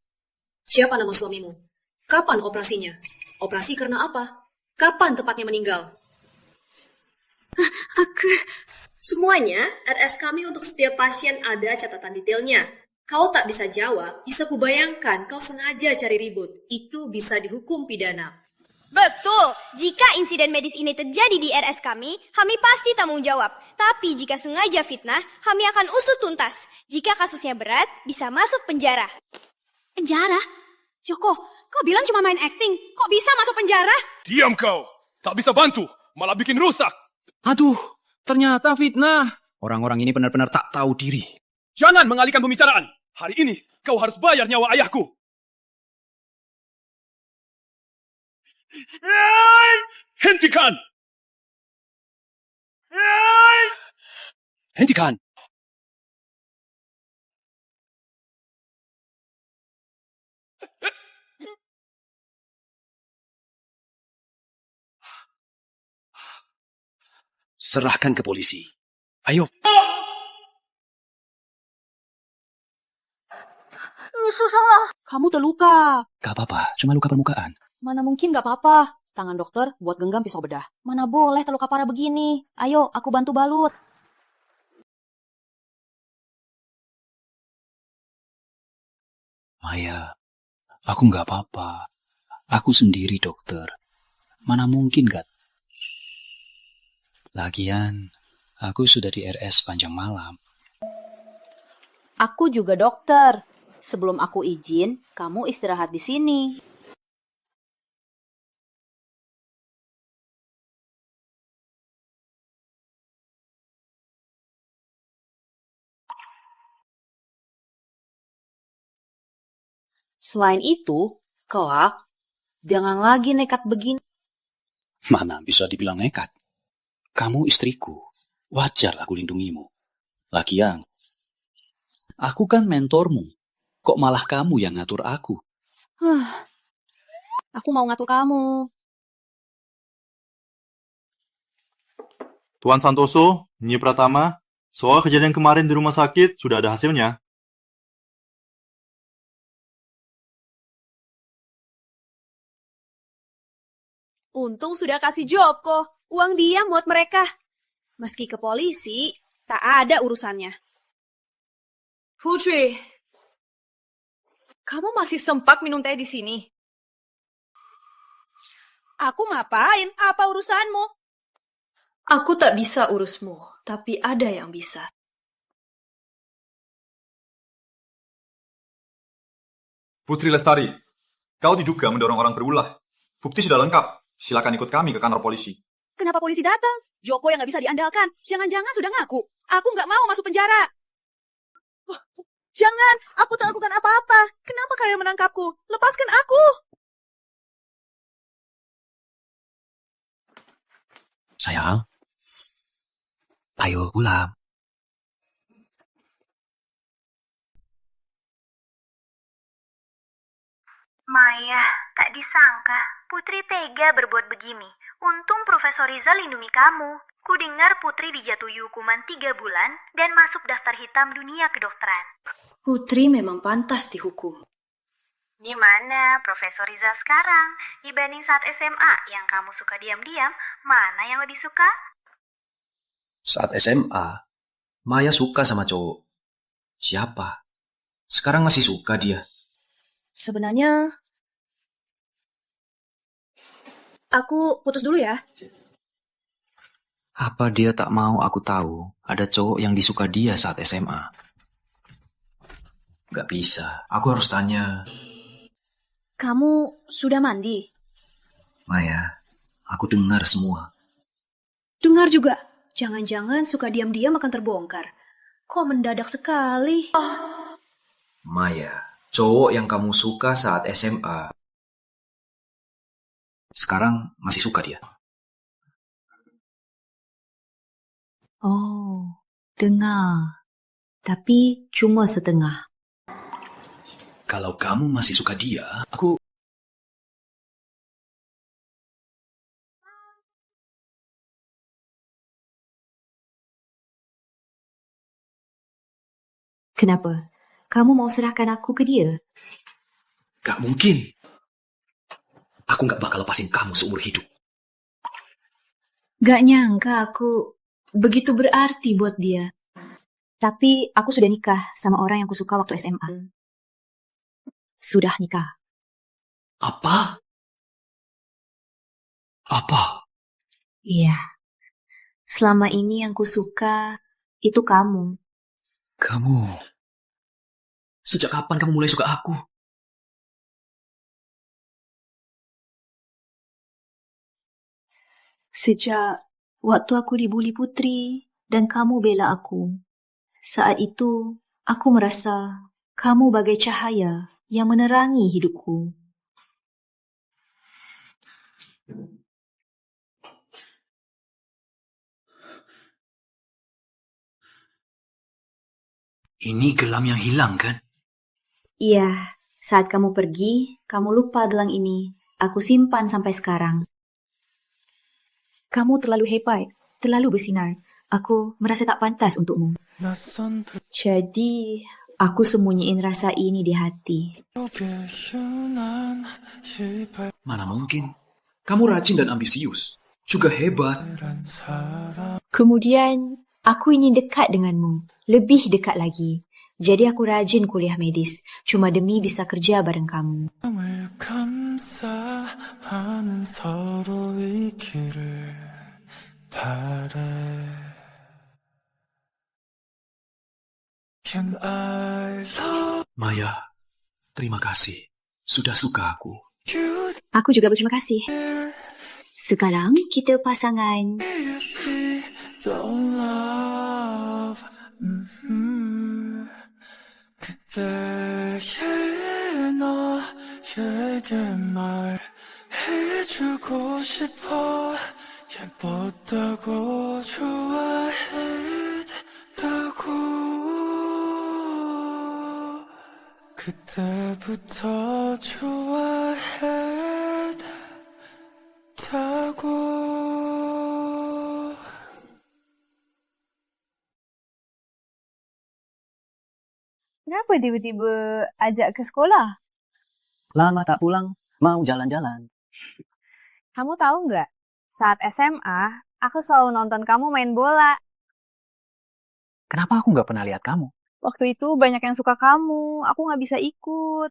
Siapa nama suamimu? Kapan operasinya? Operasi karena apa? Kapan tepatnya meninggal? Semuanya, RS kami untuk setiap pasien ada catatan detailnya. Kau tak bisa jawab, bisa kubayangkan kau sengaja cari ribut. Itu bisa dihukum pidana. Betul, jika insiden medis ini terjadi di RS kami pasti tanggung jawab. Tapi jika sengaja fitnah, kami akan usut tuntas. Jika kasusnya berat, bisa masuk penjara. Penjara? Joko, kau bilang cuma main acting. Kok bisa masuk penjara? Diam kau. Tak bisa bantu, malah bikin rusak. Aduh, ternyata fitnah. Orang-orang ini benar-benar tak tahu diri. Jangan mengalihkan pembicaraan. Hari ini kau harus bayar nyawa ayahku. Hentikan! Hentikan! Serahkan ke polisi. Ayo. Susah. Kamu terluka. Gak apa-apa, cuma luka permukaan. Mana mungkin gak apa-apa. Tangan dokter buat genggam pisau bedah. Mana boleh terluka parah begini. Ayo, aku bantu balut. Maya, aku gak apa-apa. Aku sendiri dokter. Mana mungkin gak? Lagian, aku sudah di RS panjang malam. Aku juga dokter. Sebelum aku izin, kamu istirahat di sini. Selain itu, kelak, jangan lagi nekat begini. Mana bisa dibilang nekat? Kamu istriku. Wajar aku lindungimu. Lagian, aku kan mentormu. Kok malah kamu yang ngatur aku? Aku mau ngatur kamu. Tuan Santoso, Nyi Pratama, soal kejadian kemarin di rumah sakit sudah ada hasilnya. Untung sudah kasih Joko. Uang dia buat mereka. Meski ke polisi, tak ada urusannya. Putri, kamu masih sempat minum teh di sini? Aku ngapain? Apa urusanmu? Aku tak bisa urusmu, tapi ada yang bisa. Putri Lestari, kau diduga mendorong orang berulah. Bukti sudah lengkap. Silakan ikut kami ke kantor polisi. Kenapa polisi datang? Joko yang gak bisa diandalkan. Jangan-jangan sudah ngaku. Aku gak mau masuk penjara. Jangan, aku tak lakukan apa-apa. Kenapa kalian menangkapku? Lepaskan aku. Sayang, ayo pulang. Maya, tak disangka Putri tega berbuat begini. Untung Profesor Riza lindungi kamu. Kudengar Putri dijatuhi hukuman 3 bulan dan masuk daftar hitam dunia kedokteran. Putri memang pantas dihukum. Gimana Profesor Riza sekarang? Dibanding saat SMA yang kamu suka diam-diam, mana yang lebih suka? Saat SMA, Maya suka sama cowok. Siapa? Sekarang masih suka dia. Sebenarnya, aku putus dulu ya. Apa dia tak mau aku tahu ada cowok yang disuka dia saat SMA? Gak bisa, aku harus tanya. Kamu sudah mandi? Maya, aku dengar semua. Dengar juga. Jangan-jangan suka diam-diam akan terbongkar. Kok mendadak sekali? Maya, cowok yang kamu suka saat SMA, sekarang masih suka dia. Oh, dengar. Tapi cuma setengah. Kalau kamu masih suka dia, aku... Kenapa? Kamu mau serahkan aku ke dia? Gak mungkin. Aku gak bakal lepasin kamu seumur hidup. Gak nyangka aku begitu berarti buat dia. Tapi aku sudah nikah sama orang yang aku suka waktu SMA. Sudah nikah. Apa? Apa? Iya. Selama ini yang ku suka itu kamu. Kamu? Sejak kapan kamu mulai suka aku? Sejak waktu aku dibuli Putri dan kamu bela aku. Saat itu, aku merasa kamu bagai cahaya yang menerangi hidupku. Ini gelang yang hilang, kan? Iya, saat kamu pergi, kamu lupa gelang ini. Aku simpan sampai sekarang. Kamu terlalu hebat, terlalu bersinar. Aku merasa tak pantas untukmu. Jadi, aku sembunyiin rasa ini di hati. Mana mungkin? Kamu rajin dan ambisius. Juga hebat. Kemudian, aku ingin dekat denganmu. Lebih dekat lagi. Jadi aku rajin kuliah medis. Cuma demi bisa kerja bareng kamu. Maya, terima kasih. Sudah suka aku. Aku juga berterima kasih. Sekarang kita pasangan. 그때의 너에게 말해주고 싶어. 예뻤다고 좋아했다고. 그때부터 좋아했다고. Kenapa tiba-tiba ajak ke sekolah? Lama tak pulang, mau jalan-jalan. Kamu tahu nggak? Saat SMA, aku selalu nonton kamu main bola. Kenapa aku nggak pernah lihat kamu? Waktu itu banyak yang suka kamu, aku nggak bisa ikut.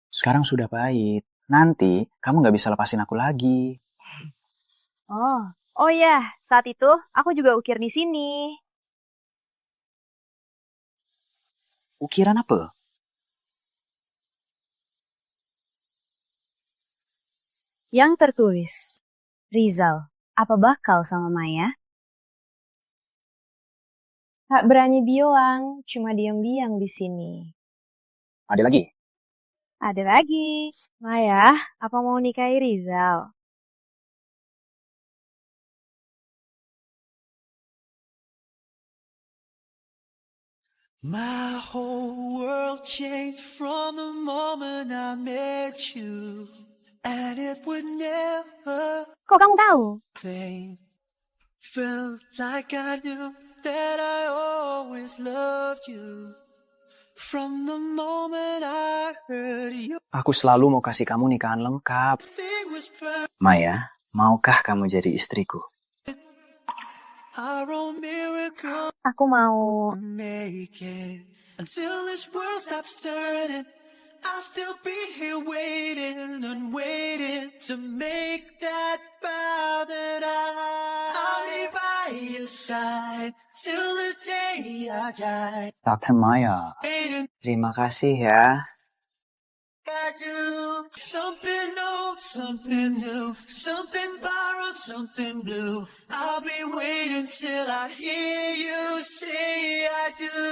Sekarang sudah baik. Nanti kamu nggak bisa lepasin aku lagi. Oh ya, saat itu aku juga ukir di sini. Ukiran apa? Yang tertulis, Rizal, apa bakal sama Maya? Tak berani bilang, cuma diam-diam di sini. Ada lagi? Ada lagi. Maya, apa mau nikahi Rizal? My whole world changed from the moment I met you, and it would never. Kok kamu tahu? Felt like I knew that I always loved you from the moment I heard you. Aku selalu mau kasih kamu nikahan lengkap. Maya, maukah kamu jadi istriku? Aku mau. Until this world stops turning, I'll still be here waiting and waiting to make that vow that I'll be by your side till the day I die. Dr. Maya, terima kasih ya. I do something old, something new, something borrowed, something blue. I'll be waiting till I hear you say I do.